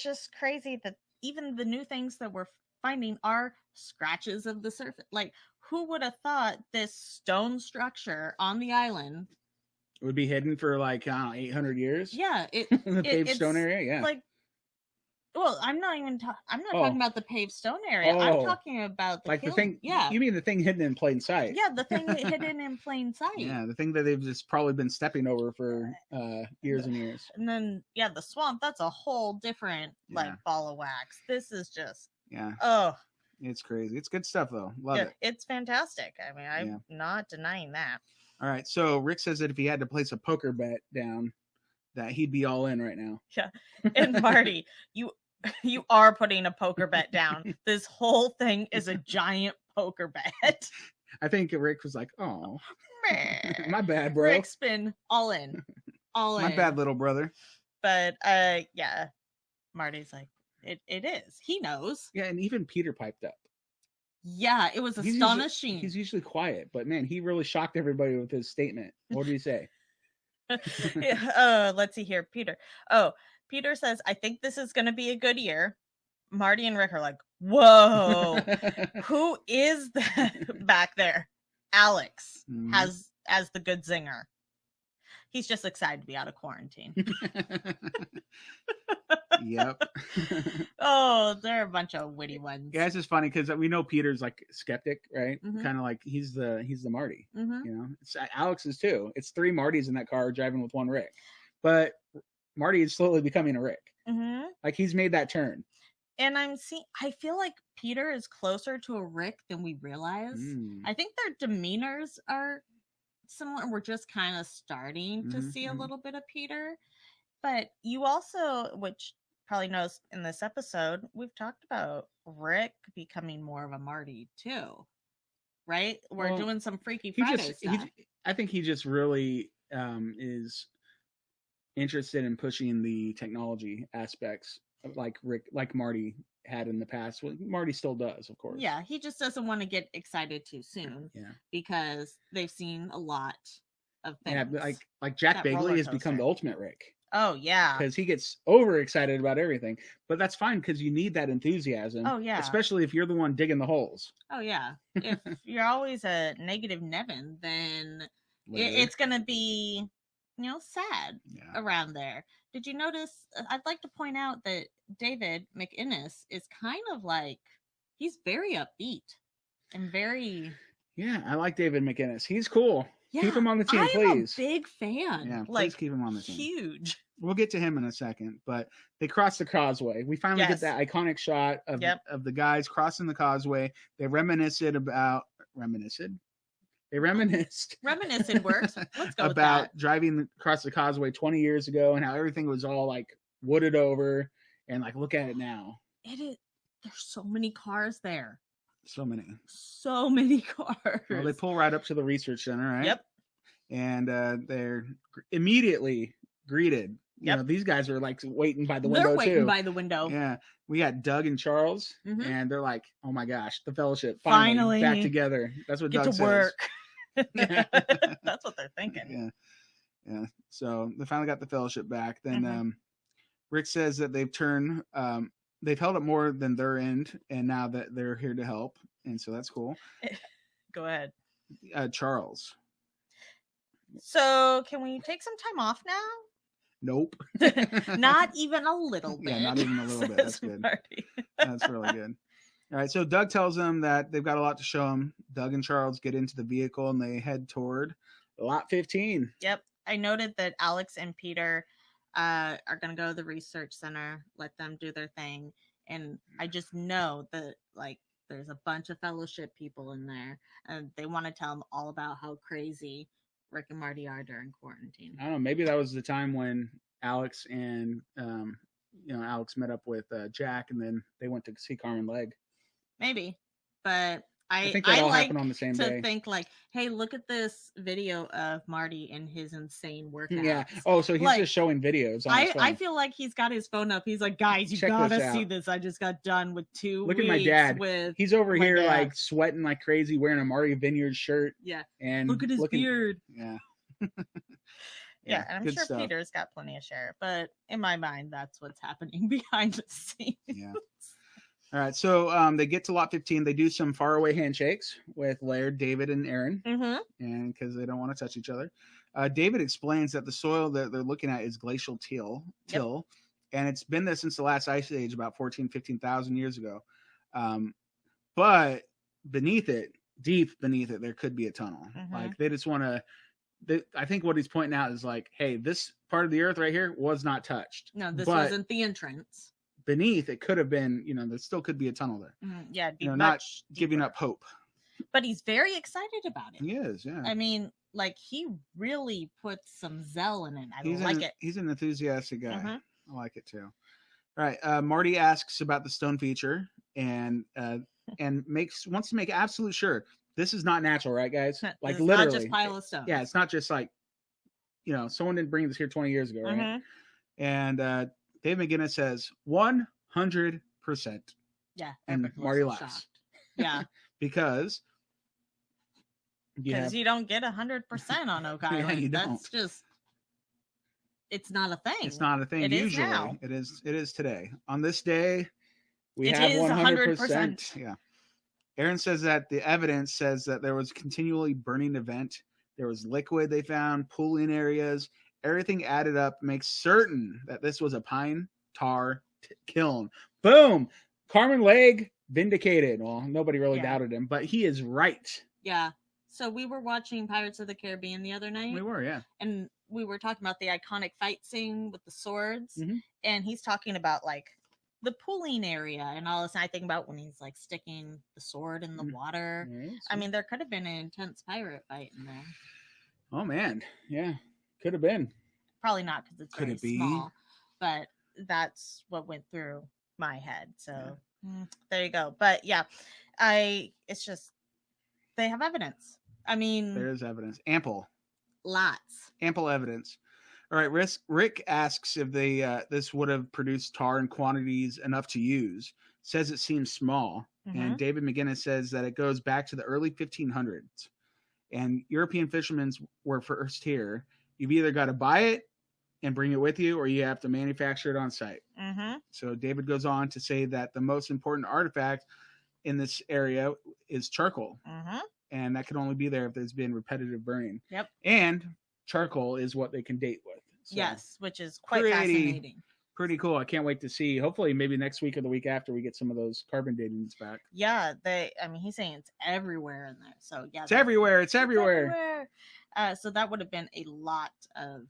just crazy that even the new things that we're finding are scratches of the surface. Like, who would have thought this stone structure on the island would be hidden for 800 years? Yeah, the paved stone area. Yeah, well, I'm not talking about the paved stone area. I'm talking about the kiln. thing. Yeah, you mean the thing hidden in plain sight? Yeah, the thing hidden in plain sight. Yeah, the thing that they've just probably been stepping over for years and years. And then the swamp. That's a whole different ball of wax. This is just it's crazy. It's good stuff though. Love it. It's fantastic. I mean, I'm not denying that. All right, so Rick says that if he had to place a poker bet down, that he'd be all in right now. Yeah, and Marty, you are putting a poker bet down. This whole thing is a giant poker bet. I think Rick was like, "Oh, my bad, bro." Rick's been all in, My bad, little brother. But Marty's like, it is. He knows. Yeah, and even Peter piped up. Yeah, it was astonishing. He's usually quiet, but man, he really shocked everybody with his statement. What did he say? Let's see here. Peter says, I think this is going to be a good year. Marty and Rick are like, whoa, who is that back there? Alex as the good zinger. He's just excited to be out of quarantine. Yep. Oh, they're a bunch of witty ones. Yeah, it's just funny because we know Peter's like skeptic, right? Kind of like he's the Marty. You know, Alex is too. It's 3 Martys in that car driving with 1 Rick, but Marty is slowly becoming a Rick. Like he's made that turn. And I feel like Peter is closer to a Rick than we realize. I think their demeanors are similar. We're just kind of starting to see a little bit of Peter. But you also, which probably knows in this episode, we've talked about Rick becoming more of a Marty too, right? We're doing some Freaky Friday stuff. I think he just really is interested in pushing the technology aspects of like Marty had in the past. Well, Marty still does, of course. Yeah, he just doesn't want to get excited too soon. Yeah, because they've seen a lot of things. Yeah, like Jack Bagley has become the ultimate Rick. Oh, yeah. Because he gets overexcited about everything. But that's fine because you need that enthusiasm. Oh, yeah. Especially if you're the one digging the holes. Oh, yeah. If you're always a negative Nevin, then it's going to be, sad around there. Did you notice? I'd like to point out that David McInnes is kind of like, he's very upbeat and very... Yeah, I like David McInnes. He's cool. Yeah, keep him on the team, please. I'm a big fan. Yeah, please keep him on the team. Huge. We'll get to him in a second, but they cross the causeway. We finally get that iconic shot of the guys crossing the causeway. They reminisced. Reminiscent works. Let's go about with that. Driving across the causeway 20 years ago and how everything was all like wooded over, and like look at it now. It is. There's so many cars there. So many cars. Well, they pull right up to the research center, right? Yep. And they're immediately greeted. You know, these guys are like waiting by the window. They're waiting by the window. Yeah. We got Doug and Charles, and they're like, "Oh my gosh, the fellowship finally back together." That's what Doug says. Work. That's what they're thinking. Yeah. So they finally got the fellowship back. Then Rick says that they've turned. They've held up more than their end, and now that they're here to help, and so that's cool. Go ahead, Charles. So, can we take some time off now? Nope. Not even a little bit. Yeah, not even a little bit. That's good. That's really good. All right, so Doug tells them that they've got a lot to show them. Doug and Charles get into the vehicle, and they head toward Lot 15. Yep. I noted that Alex and Peter are going to go to the research center, let them do their thing. And I just know that, like, there's a bunch of fellowship people in there, and they want to tell them all about how crazy Rick and Marty are during quarantine. I don't know. Maybe that was the time when Alex and, Alex met up with Jack, and then they went to see Carmen Legg. Maybe. But I think that all happened on the same day. To think like, hey, look at this video of Marty and his insane workout. Yeah. Oh, so he's just showing videos on his phone. I feel like he's got his phone up. He's like, guys, you gotta see this. I just got done with 2 weeks. Look at my dad. He's over here like sweating like crazy, wearing a Marty Vineyard shirt. Yeah. And look at his beard. Yeah. Yeah, and I'm sure stuff. Peter's got plenty of share, but in my mind, that's what's happening behind the scenes. Yeah. All right, so they get to Lot 15. They do some faraway handshakes with Laird, David, and Aaron, and because they don't want to touch each other. David explains that the soil that they're looking at is glacial till, and it's been there since the last ice age, about 15,000 years ago. But beneath it, deep beneath it, there could be a tunnel. Like they just want to. I think what he's pointing out is like, hey, this part of the earth right here was not touched. No, this wasn't the entrance. Beneath it could have been, there still could be a tunnel there. Yeah, it'd be not deeper. Giving up hope. But he's very excited about it. He is, yeah. I mean, like he really puts some zeal in it. I like it. He's an enthusiastic guy. I like it too. All right, Marty asks about the stone feature and wants to make absolute sure this is not natural, right, guys? Like literally, not just pile of stones. Yeah, it's not just like, someone didn't bring this here 20 years ago, right? And Dave McGinnis says 100%. Yeah, and Marty laughs. Yeah, because you don't get 100% on Oak Island. You don't. That's just, it's not a thing. It's not a thing. It Usually, is now. It is today. On this day, it have 100%. Yeah. Aaron says that the evidence says that there was continually burning event. There was liquid they found, pooling areas. Everything added up makes certain that this was a pine tar kiln. Boom! Carmen Legg vindicated. Well, nobody really doubted him, but he is right. Yeah. So we were watching Pirates of the Caribbean the other night. We were, yeah. And we were talking about the iconic fight scene with the swords. Mm-hmm. And he's talking about like the pooling area and all this. And I think about when he's like sticking the sword in the water. Mm-hmm. I mean, there could have been an intense pirate fight in there. Oh, man. Yeah. Could have been. Probably not because it's very small. But that's what went through my head. So there you go. But yeah, it's just, they have evidence. I mean, there is evidence. Ample. Lots. Ample evidence. All right. Rick asks if this would have produced tar in quantities enough to use. Says it seems small. Mm-hmm. And David McGinnis says that it goes back to the early 1500s. And European fishermen were first here. You've either got to buy it and bring it with you, or you have to manufacture it on site. Mm-hmm. So David goes on to say that the most important artifact in this area is charcoal. Mm-hmm. And that can only be there if there's been repetitive burning. Yep. And charcoal is what they can date with. So yes, which is quite fascinating. Pretty cool. I can't wait to see. Hopefully, maybe next week or the week after we get some of those carbon datings back. Yeah, he's saying it's everywhere in there. So yeah, it's everywhere. It's everywhere. So that would have been a lot of.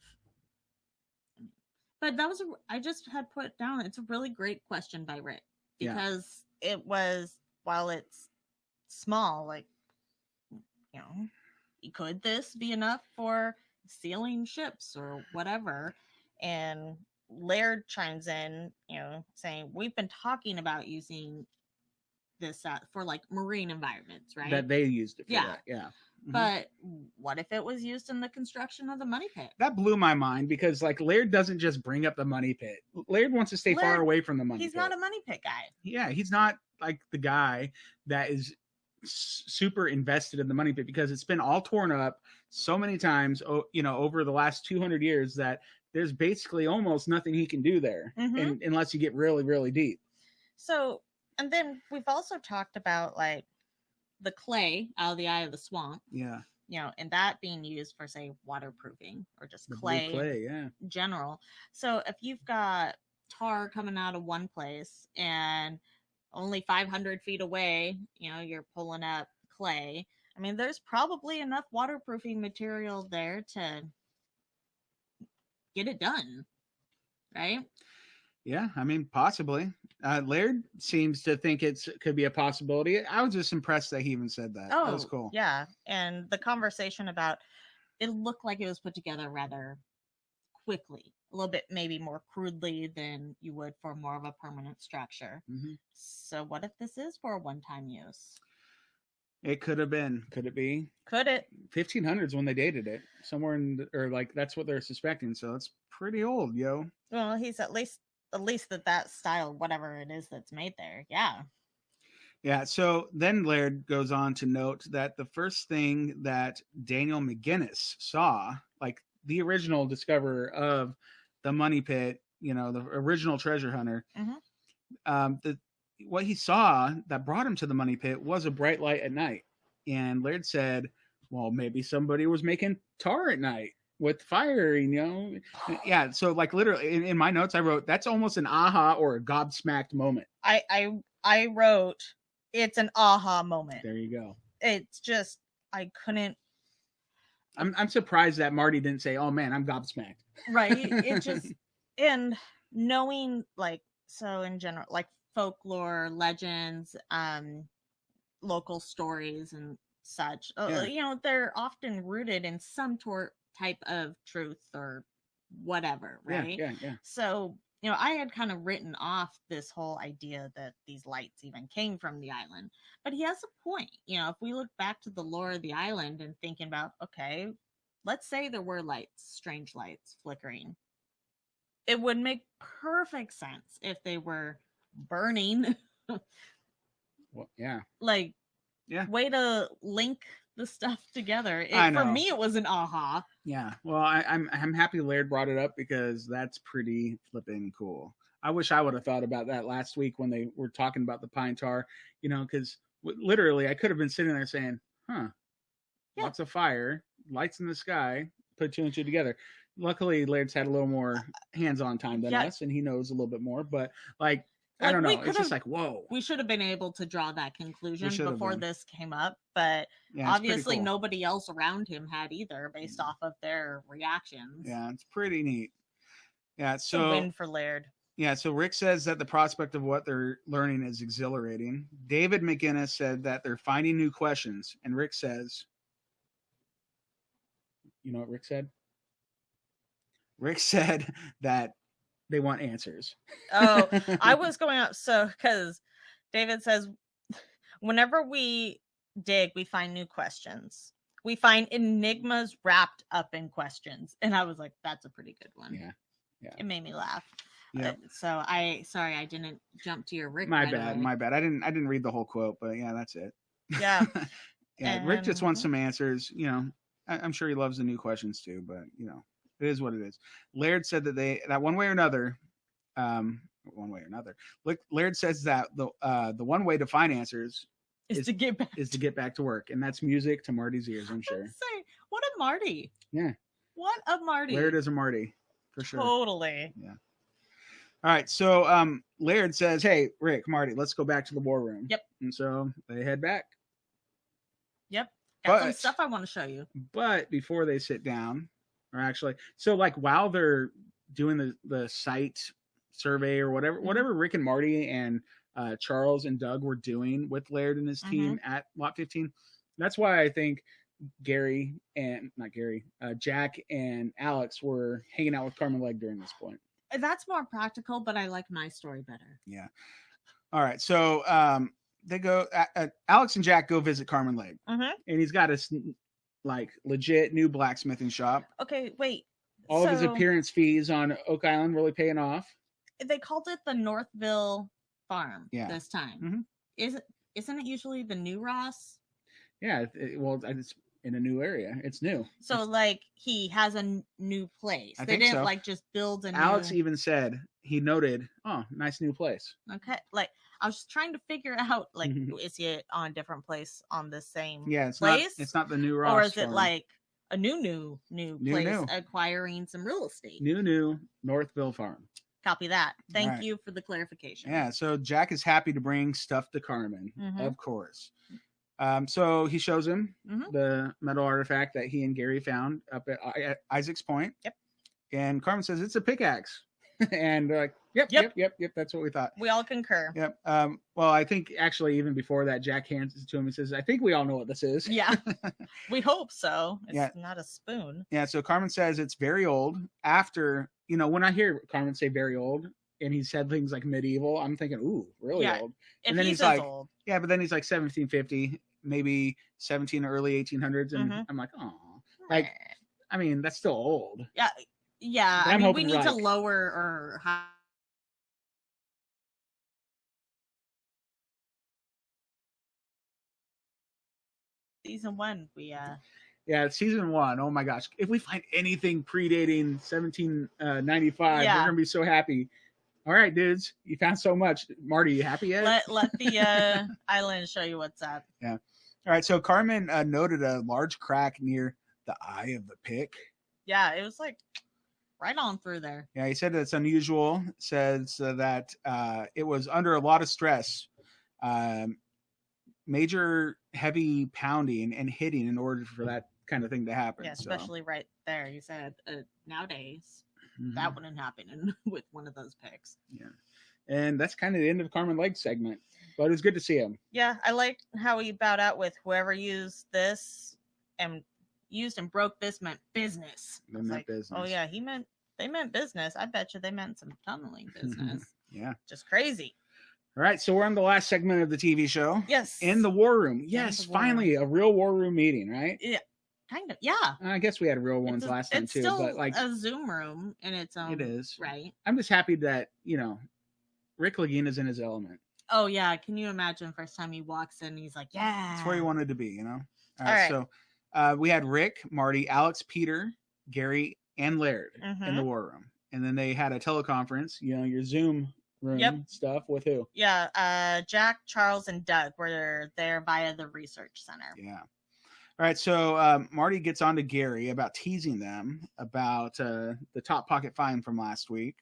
But that was I just had put down. It's a really great question by Rick because it was, while it's small, like, could this be enough for sealing ships or whatever? And Laird chimes in, saying we've been talking about using this for like marine environments, right? That they used it for that, yeah. Mm-hmm. But what if it was used in the construction of the money pit? That blew my mind because like Laird doesn't just bring up the money pit. Laird wants to stay far away from the money pit. He's not a money pit guy. Yeah, he's not like the guy that is super invested in the money pit because it's been all torn up so many times, over the last 200 years that there's basically almost nothing he can do there unless you get really, really deep. So, and then we've also talked about like the clay out of the eye of the swamp. Yeah. And that being used for, say, waterproofing or just clay in general. So if you've got tar coming out of one place and only 500 feet away, you're pulling up clay. I mean, there's probably enough waterproofing material there to get it done, right? Yeah, I mean, possibly. Laird seems to think it could be a possibility. I was just impressed that he even said that. Oh, that was cool. Yeah, and the conversation about it looked like it was put together rather quickly, a little bit maybe more crudely than you would for more of a permanent structure. Mm-hmm. So what if this is for a one-time use? It could have been. Could it be? Could it? 1500s when they dated it. Somewhere that's what they're suspecting. So it's pretty old, yo. Well, he's at least that style, whatever it is that's made there. Yeah. Yeah. So then Laird goes on to note that the first thing that Daniel McGinnis saw, like the original discoverer of the money pit, the original treasure hunter, what he saw that brought him to the money pit was a bright light at night. And Laird said, well, maybe somebody was making tar at night with fire, Yeah. So like literally in my notes, I wrote, that's almost an aha or a gobsmacked moment. I wrote, it's an aha moment. There you go. It's just, I couldn't. I'm surprised that Marty didn't say, oh man, I'm gobsmacked. Right. It just, and knowing like, so in general, like folklore, legends, local stories and such, they're often rooted in some type of truth or whatever, right? Yeah. So, I had kind of written off this whole idea that these lights even came from the island, but he has a point. If we look back to the lore of the island and thinking about, okay, let's say there were lights, strange lights flickering. It would make perfect sense if they were burning. Well, yeah. Like way to link the stuff together. For me, it was an aha. Yeah. Well, I'm happy Laird brought it up because that's pretty flipping cool. I wish I would have thought about that last week when they were talking about the pine tar, because literally I could have been sitting there saying, lots of fire, lights in the sky, put 2 and 2 together. Luckily, Laird's had a little more hands-on time than us, and he knows a little bit more. But I don't know. It's just like, whoa. We should have been able to draw that conclusion before this came up, but obviously cool. Nobody else around him had either, based off of their reactions. Yeah, it's pretty neat. Yeah, it's a win for Laird. Yeah, so Rick says that the prospect of what they're learning is exhilarating. David McGinnis said that they're finding new questions, and Rick says, you know what Rick said? Rick said that they want answers. Oh, I was going up. So, because David says, whenever we dig, we find new questions. We find enigmas wrapped up in questions. And I was like, that's a pretty good one. Yeah. It made me laugh. Yep. So sorry, I didn't jump to your Rick. My bad. I didn't read the whole quote, but yeah, that's it. Yeah. Yeah. Rick just wants some answers. I'm sure he loves the new questions too, but it is what it is. Laird said that one way or another, Laird says that the one way to find answers is to get back to work, and that's music to Marty's ears, I'm sure. Say, what a Marty. Yeah. What a Marty. Laird is a Marty, for sure. Totally. Yeah. All right, so Laird says, "Hey, Rick, Marty, let's go back to the war room." Yep. And so they head back. Yep. Got some stuff I want to show you. But before they sit down, or actually, so while they're doing the site survey or whatever Rick and Marty and Charles and Doug were doing with Laird and his team at Lot 15, that's why I think Jack and Alex were hanging out with Carmen Legg during this point. That's more practical, but I like my story better. Yeah. All right. So they go. Alex and Jack go visit Carmen Legg, and he's got a legit new blacksmithing shop. Okay, wait. All of his appearance fees on Oak Island really paying off. They called it the Northville Farm this time. Isn't it usually the New Ross? Yeah. It's in a new area. It's new. So he has a new place. They didn't just build a new... Alex even said, he noted, oh, nice new place. Okay. I was trying to figure out, is he on a different place on the same place? It's not the New Ross Or is it farm. A new place acquiring some real estate? New Northville Farm. Copy that. Thank you for the clarification. Yeah, so Jack is happy to bring stuff to Carmen, of course. So he shows him the metal artifact that he and Gary found up at Isaac's Point. Yep. And Carmen says, it's a pickaxe. And they're like, yep, that's what we thought. We all concur. Yep. Well, I think actually even before that, Jack hands it to him and says, I think we all know what this is. Yeah. We hope so. It's not a spoon. Yeah. So Carmen says it's very old. After, when I hear Carmen say very old, and he said things like medieval, I'm thinking, ooh, really old. And then he's like, old. Yeah, but then he's like 1750, maybe early 1800s. And I'm like, oh, that's still old. Yeah. Yeah. I mean, we need to lower or high. Season 1, Yeah, season 1. Oh my gosh. If we find anything predating 1795, we're going to be so happy. All right, dudes, you found so much. Marty, you happy yet? Let the island show you what's up. Yeah. All right, so Carmen noted a large crack near the eye of the pick. Yeah, it was right on through there. Yeah, he said that's unusual. Says that it was under a lot of stress. Major heavy pounding and hitting in order for that kind of thing to happen. Yeah, especially right there. You said nowadays that wouldn't happen with one of those picks. Yeah. And that's kind of the end of the Carmen Legg segment. But it was good to see him. Yeah, I like how he bowed out with whoever used this and broke this meant business. They meant business. Oh yeah, they meant business. I bet you they meant some tunneling business. Yeah. Just crazy. All right, so we're on the last segment of the TV show. Yes. In the war room. Yes, finally a real war room meeting, right? Yeah. Kind of, yeah. I guess we had real ones last time too. It's still but a Zoom room in its own. It is. Right. I'm just happy that, Rick Lagina's in his element. Oh yeah, can you imagine first time he walks in, he's like, yeah. That's where he wanted to be, you know? All right. So we had Rick, Marty, Alex, Peter, Gary, and Laird in the war room. And then they had a teleconference, you know, your Zoom room stuff with who? Yeah, Jack, Charles, and Doug were there via the research center. Yeah. All right, so Marty gets on to Gary about teasing them about the Top Pocket find from last week.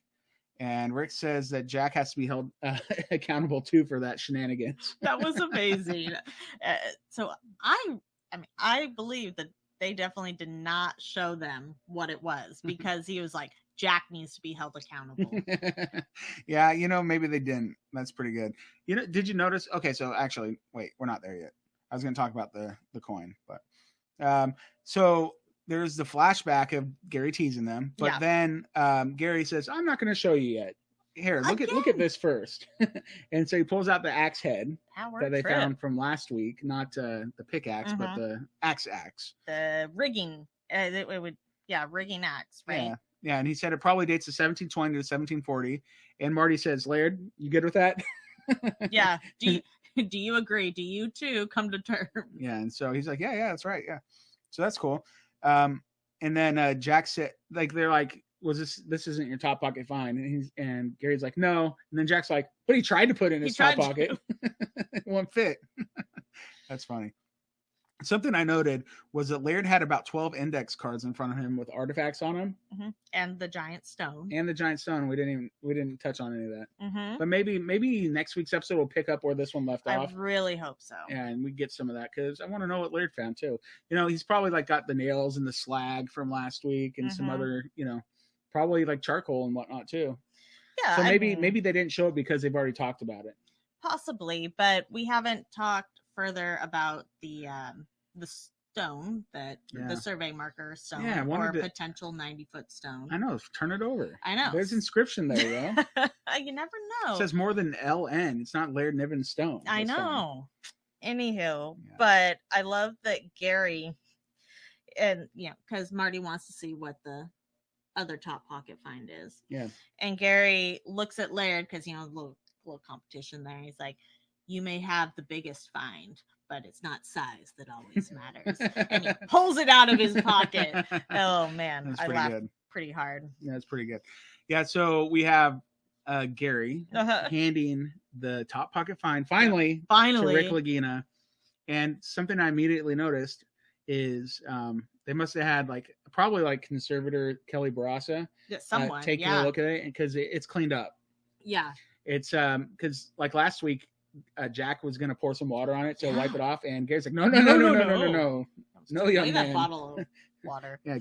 And Rick says that Jack has to be held accountable, too, for that shenanigans. That was amazing. So I believe that they definitely did not show them what it was because he was like, Jack needs to be held accountable. Yeah, you know, maybe they didn't. That's pretty good. You know, did you notice? Okay, so actually, wait, we're not there yet. I was going to talk about the coin, but so there's the flashback of Gary teasing them, but then Gary says, "I'm not going to show you yet. Here, look at this first." And so he pulls out the axe head that they found from last week, not the pickaxe, but the axe. The rigging, rigging axe, right? Yeah, and he said it probably dates to 1720 to 1740. And Marty says, "Laird, you good with that?" Yeah. Do you agree? Do you too come to terms? Yeah, and so he's like, yeah, that's right. Yeah. So that's cool. And then Jack said, like, they're like, this isn't your Top Pocket find? And Gary's like, no. And then Jack's like, but he tried to put it in his top pocket. It won't fit. That's funny. Something I noted was that Laird had about 12 index cards in front of him with artifacts on them, and the giant stone. We didn't touch on any of that. But maybe next week's episode will pick up where this one left off. I really hope so. Yeah, and we get some of that because I want to know what Laird found too. You know, he's probably like got the nails and the slag from last week and some other, you know, probably like charcoal and whatnot too. Yeah. So maybe they didn't show it because they've already talked about it. Possibly, but we haven't talked further about the stone the survey marker stone or potential 90-foot stone. I know. Turn it over. I know. There's inscription there, yo. You never know. It says more than LN. It's not Laird Niven stone. I know. Anywho, but I love that Gary, and because Marty wants to see what the other Top Pocket find is. Yeah. And Gary looks at Laird because little competition there. He's like, you may have the biggest find, but it's not size that always matters. And he pulls it out of his pocket. Oh man, I laughed pretty hard. Yeah, it's pretty good. Yeah, so we have Gary handing the Top Pocket find finally to Rick Lagina. And something I immediately noticed is they must have had probably conservator Kelly Barassa taking a look at it because it's cleaned up. Yeah. It's because last week Jack was gonna pour some water on it to wipe it off, and Gary's like, no, young man, bottle of water. Yeah,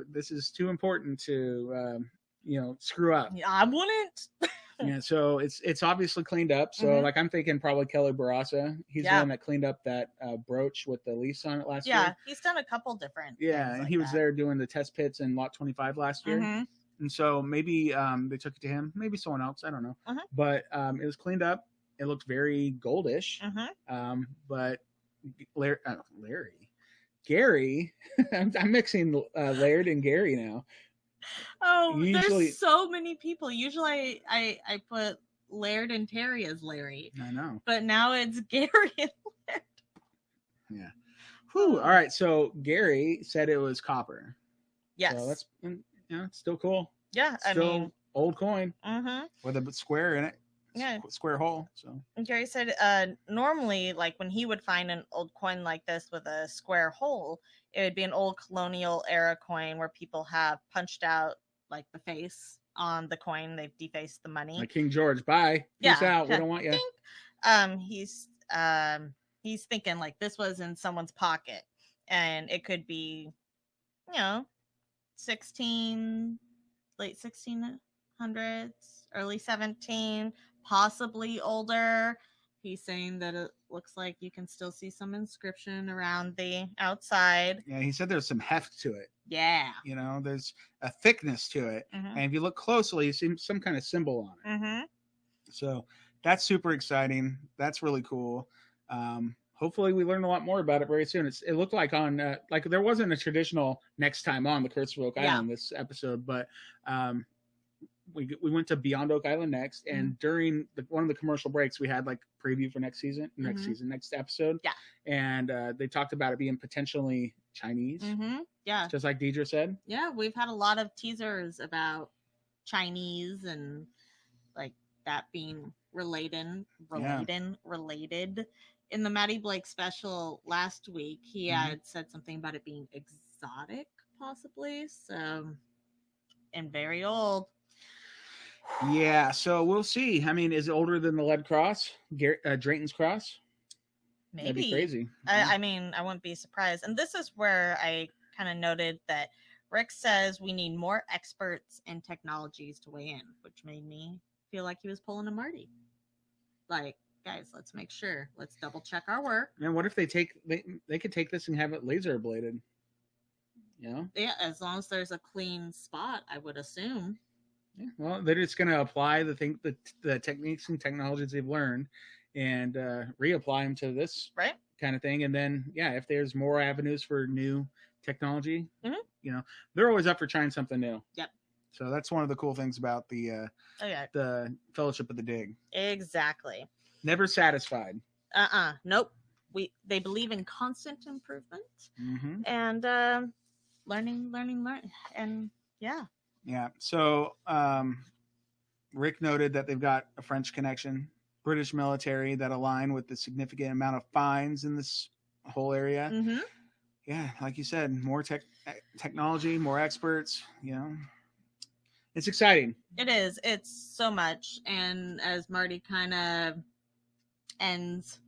this is too important to screw up. Yeah, I wouldn't. Yeah, so it's obviously cleaned up. So I'm thinking probably Kelly Barassa. He's the one that cleaned up that brooch with the leaves on it last year. Yeah, he's done a couple different. Yeah, and he was there doing the test pits in lot 25 last year. And so maybe they took it to him, maybe someone else, I don't know. But it was cleaned up. It looked very goldish. But Gary, I'm mixing Laird and Gary now. Oh, there's so many people. Usually I put Laird and Terry as Larry. I know. But now it's Gary and Laird. Yeah. Whew. All right. So Gary said it was copper. Yes. So that's it's still cool. Yeah. Still old coin with a square in it. Yeah. Square hole. So Gary said normally when he would find an old coin like this with a square hole, it would be an old colonial era coin where people have punched out the face on the coin. They've defaced the money. Like King George, bye. Peace out. We don't want you. He's thinking this was in someone's pocket, and it could be, late 1600s, early 17, possibly older. He's saying that it looks like you can still see some inscription around the outside. Yeah, he said there's some heft to it. Yeah. There's a thickness to it. And if you look closely, you see some kind of symbol on it. So that's super exciting. That's really cool. Hopefully we learn a lot more about it very soon. It looked like on there wasn't a traditional next time on the Curse of Oak Island this episode, but we went to Beyond Oak Island next, and during one of the commercial breaks, we had like preview for next episode. Yeah. And they talked about it being potentially Chinese. Yeah. Just like Deidre said. Yeah, we've had a lot of teasers about Chinese and like that being related. In the Maddie Blake special last week, he had said something about it being exotic, possibly. So, and very old. Yeah, so we'll see. I mean, is it older than the lead cross, Drayton's cross? Maybe. That'd be crazy. I mean, I wouldn't be surprised. And this is where I kind of noted that Rick says we need more experts and technologies to weigh in, which made me feel like he was pulling a Marty. Like, guys, let's make sure. Let's double check our work. And what if they could take this and have it laser bladed? You know? Yeah, as long as there's a clean spot, I would assume. Yeah, well, they're just going to apply the techniques and technologies they've learned and reapply them to this kind of thing. And then, if there's more avenues for new technology, you know, they're always up for trying something new. Yep. So that's one of the cool things about the Fellowship of the Dig. Exactly. Never satisfied. Nope. They believe in constant improvement and learning, and Yeah. So Rick noted that they've got a French connection, British military that align with the significant amount of fines in this whole area. Yeah, like you said, more technology, more experts. You know, it's exciting. It is. It's so much, and as Marty kind of ends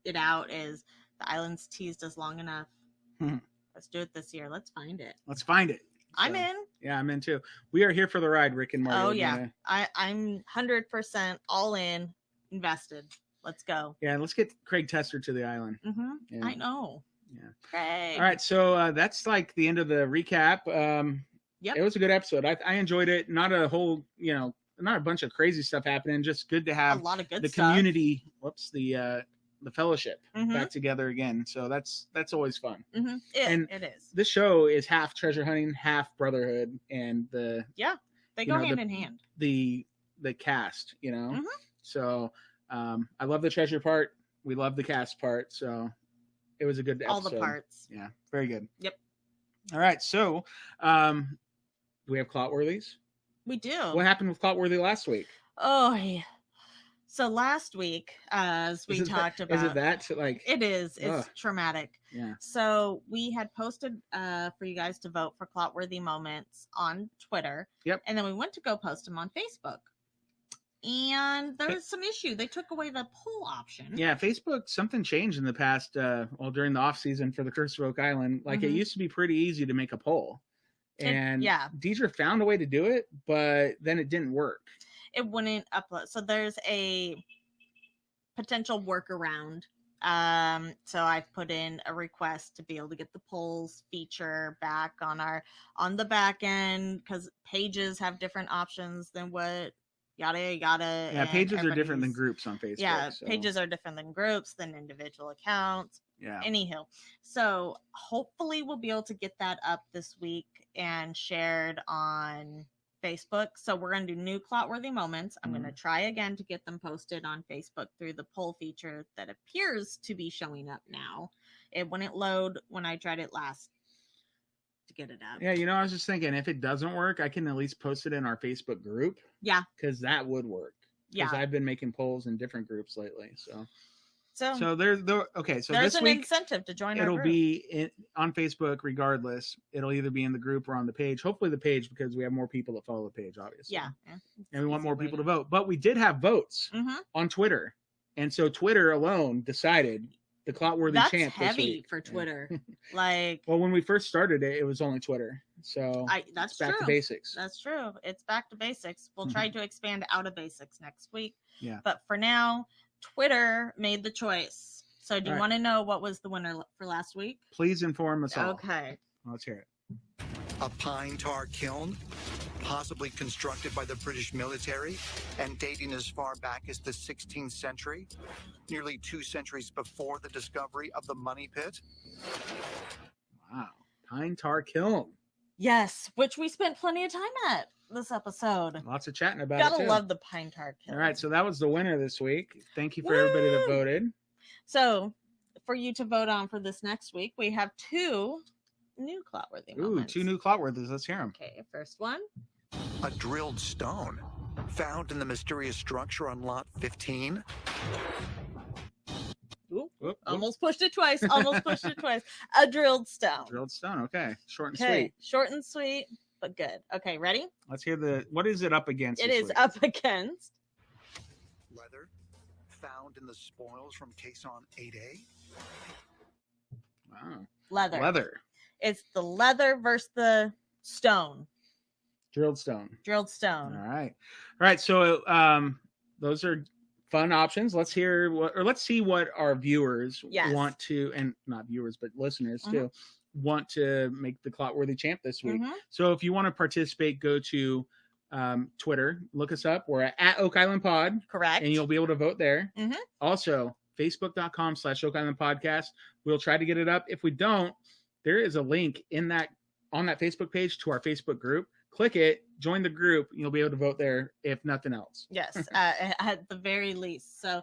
it out, is the island's teased us long enough. Let's do it this year. Let's find it. I'm in. Yeah, I'm in too. We are here for the ride, Rick and Marty. Oh, yeah. I'm 100% all in, invested. Let's go. Yeah, let's get Craig Tester to the island. Yeah. I know. Yeah. Craig. All right, so that's like the end of the recap. It was a good episode. I enjoyed it. Not a whole, not a bunch of crazy stuff happening. Just good to have a lot of good the stuff. Community. The fellowship back together again. So that's always fun. It is. This show is half treasure hunting, half brotherhood, and they go hand in hand. The cast, So I love the treasure part. We love the cast part. So it was a good episode. All the parts. Yeah, very good. Yep. All right, so we have Clotworthies. We do. What happened with Clotworthy last week? Oh yeah. So last week, as we talked about, is it that like it is? It's traumatic. Yeah. So we had posted for you guys to vote for Clotworthy moments on Twitter. Yep. And then we went to go post them on Facebook. And there was some issue. They took away the poll option. Yeah, Facebook, something changed in the past, during the off season for the Curse of Oak Island. Like it used to be pretty easy to make a poll. And Deidre found a way to do it, but then it didn't work. It wouldn't upload. So there's a potential workaround. So I've put in a request to be able to get the polls feature back on the back end, because pages have different options than what yada. Yeah, pages are different than groups on Facebook. Yeah, pages are different than groups, than individual accounts. Yeah. Anyhow, so hopefully we'll be able to get that up this week and shared on Facebook. So we're going to do new Clotworthy moments. I'm going to try again to get them posted on Facebook through the poll feature that appears to be showing up now. It wouldn't load when I tried it last to get it up. Yeah, I was just thinking, if it doesn't work, I can at least post it in our Facebook group. Yeah. Because that would work. Yeah. Because I've been making polls in different groups lately. So there's this an week, incentive to join our it'll group. be on Facebook regardless. It'll either be in the group or on the page. Hopefully the page, because we have more people that follow the page, obviously. Yeah. And we want more people to vote. But we did have votes on Twitter. And so Twitter alone decided the Clotworthy champ That's heavy this week. for Twitter. Like, well, when we first started it, it was only Twitter. So that's back true. to basics. That's true. It's back to basics. We'll try to expand out of basics next week. Yeah. But for now, Twitter made the choice. So do you want to know what was the winner for last week? Please inform us all. Okay. Let's hear it. A pine tar kiln, possibly constructed by the British military and dating as far back as the 16th century, nearly 2 centuries before the discovery of the money pit. Wow. Pine tar kiln. Yes, which we spent plenty of time at. this episode. Lots of chatting about Gotta it. love the pine tar kiln. All right, so that was the winner this week. Thank you for everybody that voted. So, for you to vote on for this next week, we have 2 new Clotworthy moments. 2 new Clotworthies. Let's hear them. Okay, first one. A drilled stone found in the mysterious structure on lot 15. Oop. Almost pushed it twice. A drilled stone. Drilled stone. Okay. Short and sweet. Short and sweet, but good. Okay, ready? Let's hear what is it up against? It is up against Leather found in the spoils from caisson 8A. Wow. Leather. It's the leather versus the stone. Drilled stone. All right. So those are fun options. Let's hear let's see what our viewers want to, and not viewers, but listeners too, want to make the Clotworthy champ this week. So if you want to participate, go to Twitter, look us up. We're at Oak Island Pod. Correct. And you'll be able to vote there. Also, Facebook.com/Oak Island Podcast. We'll try to get it up. If we don't, there is a link on that Facebook page to our Facebook group. Click it, join the group, and you'll be able to vote there if nothing else. Yes, at the very least. So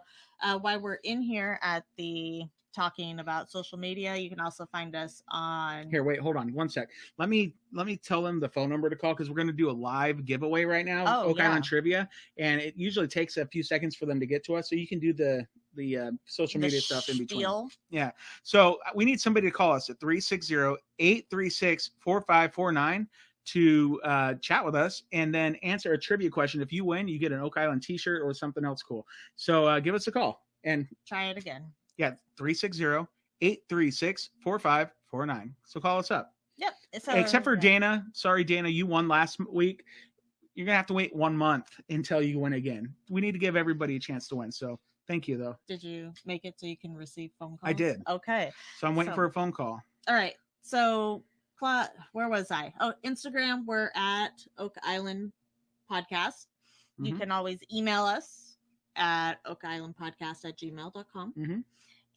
while we're in here at the talking about social media, you can also find us on here. Wait, hold on one sec. Let me tell them the phone number to call, because we're going to do a live giveaway right now. Oak Island Trivia, and it usually takes a few seconds for them to get to us, so you can do the social media stuff in between. Yeah. So we need somebody to call us at 360-836-4549 to chat with us and then answer a trivia question. If you win, you get an Oak Island t-shirt or something else cool. So give us a call and try it again. Yeah. 360-836-4549. So call us up. Yep. Except for Dana. Sorry, Dana, you won last week. You're going to have to wait 1 month until you win again. We need to give everybody a chance to win. So thank you, though. Did you make it so you can receive phone calls? I did. Okay. So I'm waiting for a phone call. All right. So, where was I? Oh, Instagram. We're at Oak Island Podcast. You can always email us at OakIslandPodcast@gmail.com.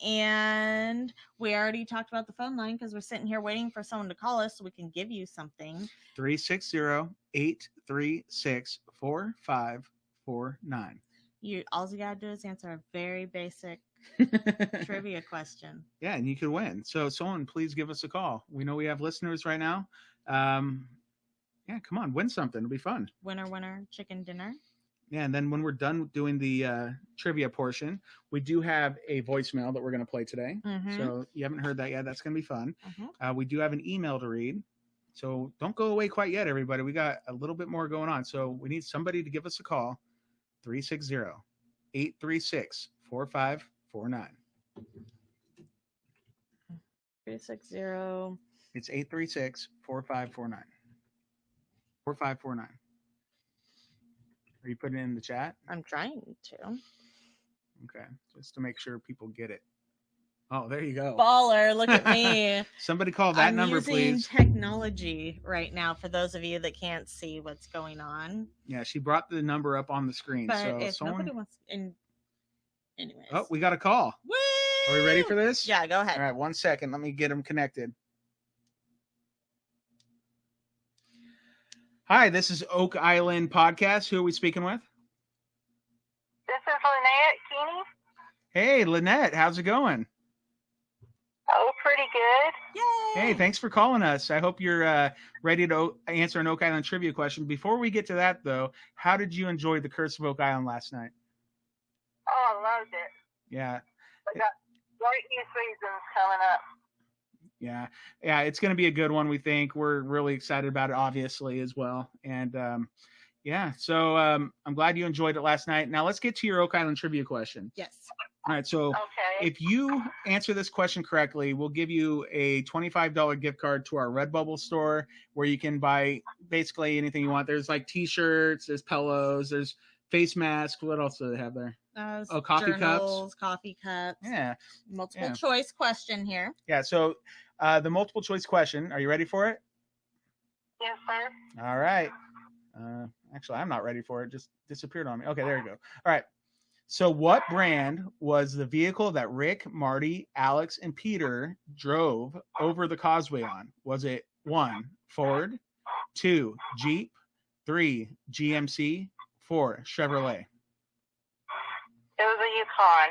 And we already talked about the phone line because we're sitting here waiting for someone to call us so we can give you something. 360-836-4549. All you gotta do is answer a very basic trivia question. Yeah, and you could win. So someone please give us a call. We know we have listeners right now. Yeah, come on, win something. It'll be fun. Winner, chicken dinner. Yeah, and then when we're done doing the trivia portion, we do have a voicemail that we're going to play today. So you haven't heard that yet. That's going to be fun. We do have an email to read. So don't go away quite yet, everybody. We got a little bit more going on. So we need somebody to give us a call. 360-836-4549. 360. It's 836-4549. 4549. Are you putting it in the chat? I'm trying to. Okay, just to make sure people get it. Oh, there you go. Baller, look at me. Somebody call that number, please. I'm using technology right now for those of you that can't see what's going on. Yeah, she brought the number up on the screen. But so if nobody wants... Anyways. Oh, we got a call. Woo! Are we ready for this? Yeah, go ahead. All right, 1 second. Let me get them connected. Hi, this is Oak Island Podcast. Who are we speaking with? This is Lynette Keeney. Hey, Lynette. How's it going? Oh, pretty good. Yay! Hey, thanks for calling us. I hope you're ready to answer an Oak Island trivia question. Before we get to that, though, how did you enjoy the Curse of Oak Island last night? Oh, I loved it. Yeah. We got great new seasons coming up. Yeah, it's going to be a good one, we think. We're really excited about it, obviously, as well. And, so I'm glad you enjoyed it last night. Now, let's get to your Oak Island trivia question. Yes. All right, so if you answer this question correctly, we'll give you a $25 gift card to our Redbubble store where you can buy basically anything you want. There's like T-shirts, there's pillows, there's face masks. What else do they have there? Coffee journals, cups. Coffee cups. Yeah. Multiple choice question here. Yeah, so the multiple choice question, are you ready for it? Yes, sir. All right. Actually, I'm not ready for it. Just disappeared on me. Okay, there you go. All right. So what brand was the vehicle that Rick, Marty, Alex, and Peter drove over the causeway on? Was it 1, Ford, 2, Jeep, 3, GMC. 4, Chevrolet. It was a Yukon.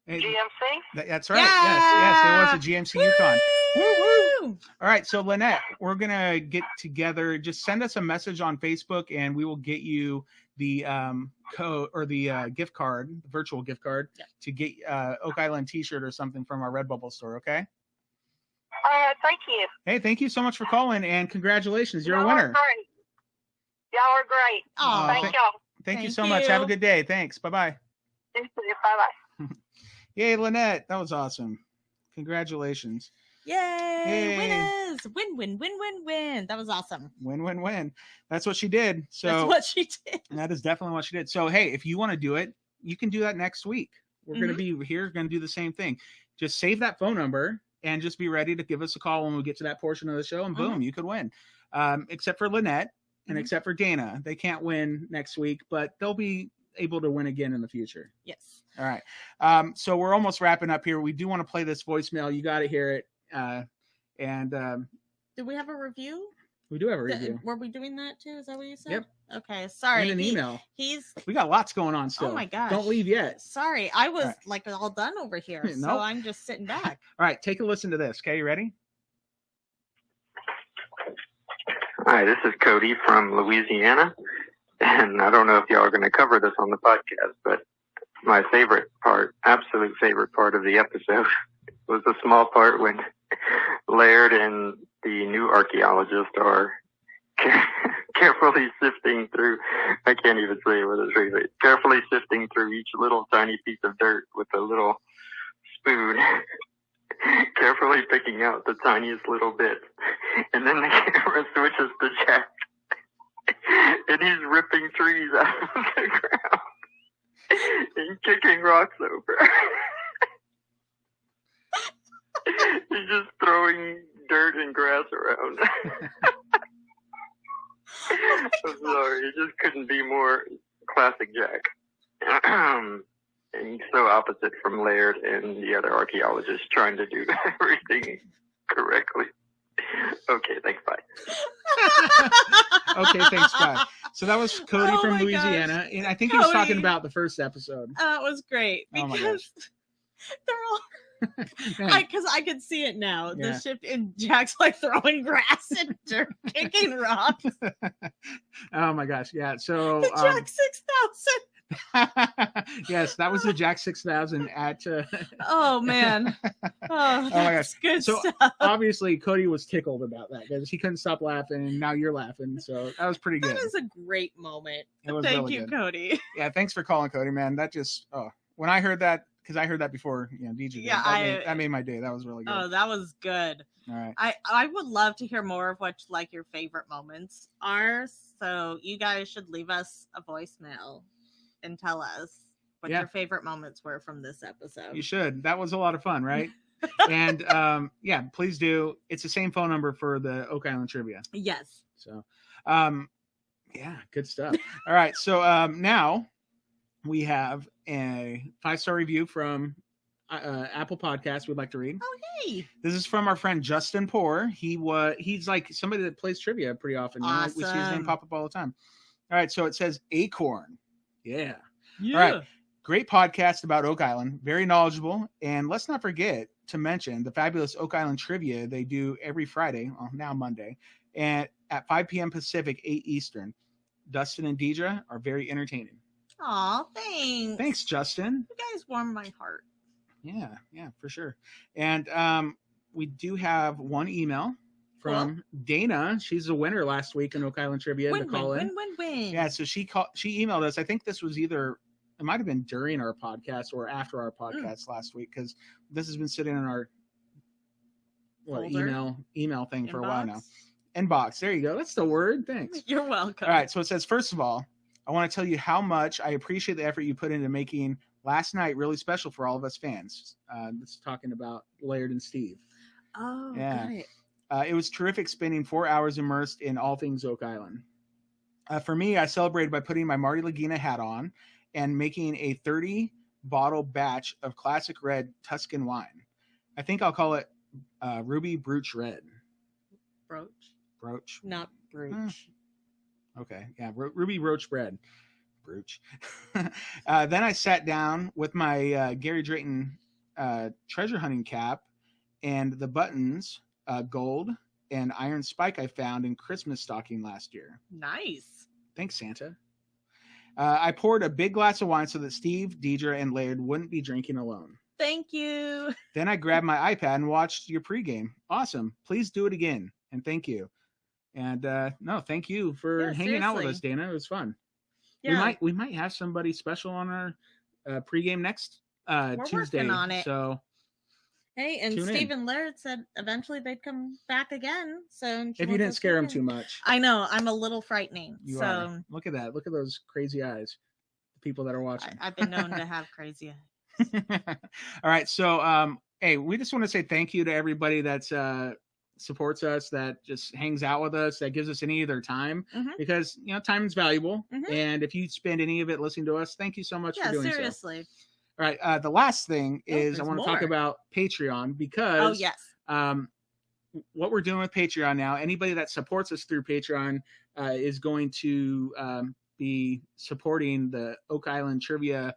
GMC? That's right. Yes, it was a GMC Yukon. Woo! All right, so Lynette, we're gonna get together. Just send us a message on Facebook, and we will get you the code or the gift card, the virtual gift card, to get Oak Island T-shirt or something from our Redbubble store. Okay. All right, thank you. Hey, thank you so much for calling, and congratulations, you're a winner. Great. Y'all are great. Oh, thank y'all. Thank you so much. Have a good day. Thanks. Bye-bye. Bye-bye. Yay, Lynette. That was awesome. Congratulations. Yay. Winners. Win. That was awesome. Win. That's what she did. So that's what she did. That is definitely what she did. So, hey, if you want to do it, you can do that next week. We're going to be here, going to do the same thing. Just save that phone number and just be ready to give us a call when we get to that portion of the show, and boom, you could win. Except for Lynette and except for Dana. They can't win next week, but they'll be able to win again in the future. Yes. All right. So we're almost wrapping up here. We do want to play this voicemail. You got to hear it. Do we have a review? We do have a review. Were we doing that too? Is that what you said? Yep. Okay. Sorry. And an email. We got lots going on still. Oh my gosh. Don't leave yet. Sorry. I was all done over here. Nope. So I'm just sitting back. All right. Take a listen to this. Okay. You ready? Hi, this is Cody from Louisiana. And I don't know if y'all are going to cover this on the podcast, but my favorite part, absolute favorite part of the episode was the small part when Laird and the new archaeologist are carefully sifting through, I can't even say what it's really, carefully sifting through each little tiny piece of dirt with a little spoon, carefully picking out the tiniest little bit. And then the camera switches to Jack, and he's ripping trees out of the ground and kicking rocks over. He's just throwing dirt and grass around. I'm sorry, it just couldn't be more classic Jack. And he's so opposite from Laird and the other archaeologists trying to do everything correctly. Okay, thanks, bye. Okay, thanks, bye. So that was Cody from Louisiana, and I think he was talking about the first episode. That was great because they're all. Because I could see it now. The shift in Jack's like throwing grass and dirt, kicking rocks. Oh my gosh, yeah. So the Jack 6000. Yes, that was the Jack 6000 at. Oh man! Oh my gosh, good stuff. Obviously, Cody was tickled about that because he couldn't stop laughing, and now you're laughing. So that was pretty good. That was a great moment. Thank really you, good. Cody. Yeah, thanks for calling, Cody. Man, that just when I heard that. Because I heard that before, DJ. Yeah, that made my day. That was really good. Oh, that was good. All right. I would love to hear more of what like your favorite moments are. So you guys should leave us a voicemail and tell us what your favorite moments were from this episode. You should. That was a lot of fun, right? And please do. It's the same phone number for the Oak Island trivia. Yes. So, good stuff. All right. So now we have a 5-star review from Apple Podcast we'd like to read. Oh, hey. This is from our friend Justin Poor. He's like somebody that plays trivia pretty often. Awesome. We see his name pop up all the time. All right, so it says Acorn. Yeah. Yeah. All right. Great podcast about Oak Island. Very knowledgeable. And let's not forget to mention the fabulous Oak Island trivia they do every Friday, now Monday, and at 5 p.m. Pacific, 8 Eastern. Dustin and Deidre are very entertaining. Aw, thanks. Thanks, Justin. You guys warm my heart. Yeah, for sure. And we do have one email from Dana. She's a winner last week in Oak Island Trivia. Win. Yeah, so she emailed us. I think this was it might have been during our podcast or after our podcast last week, because this has been sitting in our email thing for a while now. Inbox. There you go. That's the word. Thanks. You're welcome. All right. So it says, first of all, I want to tell you how much I appreciate the effort you put into making last night really special for all of us fans. This is talking about Laird and Steve. Oh, yeah. Great. It was terrific spending 4 hours immersed in all things Oak Island. For me, I celebrated by putting my Marty Lagina hat on and making a 30-bottle batch of classic red Tuscan wine. I think I'll call it Ruby Brooch Red. Brooch. Not brooch. Okay. Yeah. Ruby Roach bread. Brooch. Then I sat down with my Gary Drayton treasure hunting cap and the buttons, gold and iron spike I found in Christmas stocking last year. Nice. Thanks, Santa. I poured a big glass of wine so that Steve, Deidre, and Laird wouldn't be drinking alone. Thank you. Then I grabbed my iPad and watched your pregame. Awesome. Please do it again. And thank you. And no, thank you for hanging out with us, Dana. It was fun. Yeah. We might have somebody special on our pregame next Tuesday. Working on it. So hey, and Steve and Laird said eventually they'd come back again. So if you didn't scare them too much. I know. I'm a little frightening. You are. Look at that. Look at those crazy eyes. The people that are watching. I've been known to have crazy eyes. All right. So hey, we just want to say thank you to everybody that's supports us, that just hangs out with us, that gives us any of their time, because time is valuable, and if you spend any of it listening to us, thank you so much for doing seriously. So. All right, the last thing is I want to talk about Patreon, because what we're doing with Patreon now, anybody that supports us through Patreon is going to be supporting the Oak Island Trivia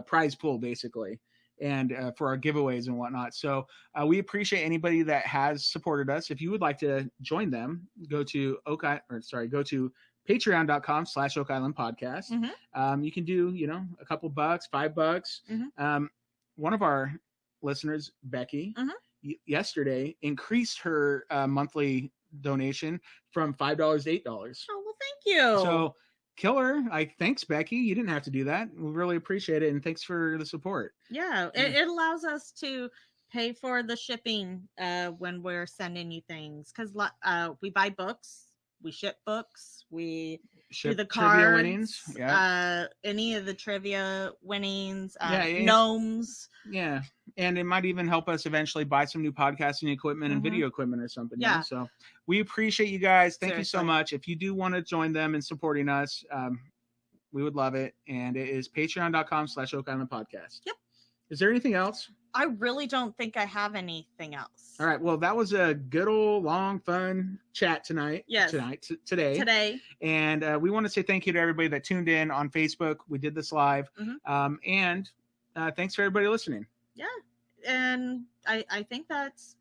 prize pool, basically, and for our giveaways and whatnot. So we appreciate anybody that has supported us. If you would like to join them, go to patreon.com/OakIslandPodcast. You can do, a couple bucks, $5. One of our listeners, Becky, yesterday increased her monthly donation from $5 to $8. Oh, well, thank you. So killer. Thanks, Becky. You didn't have to do that. We really appreciate it, and thanks for the support. Yeah, it allows us to pay for the shipping when we're sending you things, because we buy books, we ship books, we ship do the cards, trivia winnings, any of the trivia winnings, gnomes. Yeah, and it might even help us eventually buy some new podcasting equipment and video equipment or something. Yeah. So we appreciate you guys. Thank you so much. If you do want to join them in supporting us, we would love it. And it is patreon.com/OakIslandPodcast. Yep. Is there anything else? I really don't think I have anything else. All right. Well, that was a good old long fun chat tonight. Yes. Today. And we want to say thank you to everybody that tuned in on Facebook. We did this live. And thanks for everybody listening. Yeah. And I think that's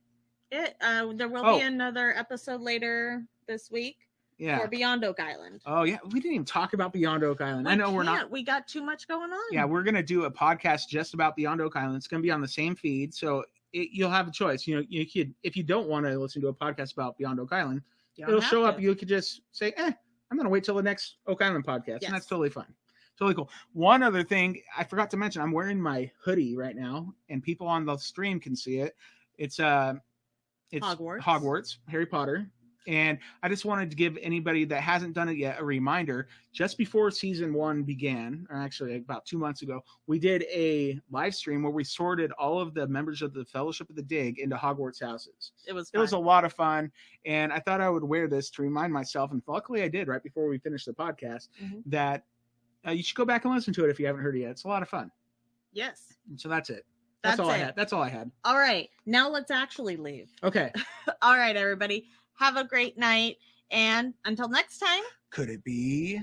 it. There will be another episode later this week. Yeah. For Beyond Oak Island. Oh, yeah. We didn't even talk about Beyond Oak Island. We're not. We got too much going on. Yeah, we're going to do a podcast just about Beyond Oak Island. It's going to be on the same feed. So you'll have a choice. You could, if you don't want to listen to a podcast about Beyond Oak Island, it'll show up. You could just say, I'm going to wait till the next Oak Island podcast. Yes. And that's totally fine. Totally cool. One other thing I forgot to mention, I'm wearing my hoodie right now, and people on the stream can see it. It's Hogwarts, Harry Potter. And I just wanted to give anybody that hasn't done it yet a reminder. Just before season 1 began, or actually about 2 months ago, we did a live stream where we sorted all of the members of the Fellowship of the Dig into Hogwarts houses. It was a lot of fun, and I thought I would wear this to remind myself, and luckily I did right before we finished the podcast, that you should go back and listen to it if you haven't heard it yet. It's a lot of fun. Yes. And so that's it. That's all I had. All right. Now let's actually leave. Okay. All right, everybody. Have a great night. And until next time. Could it be?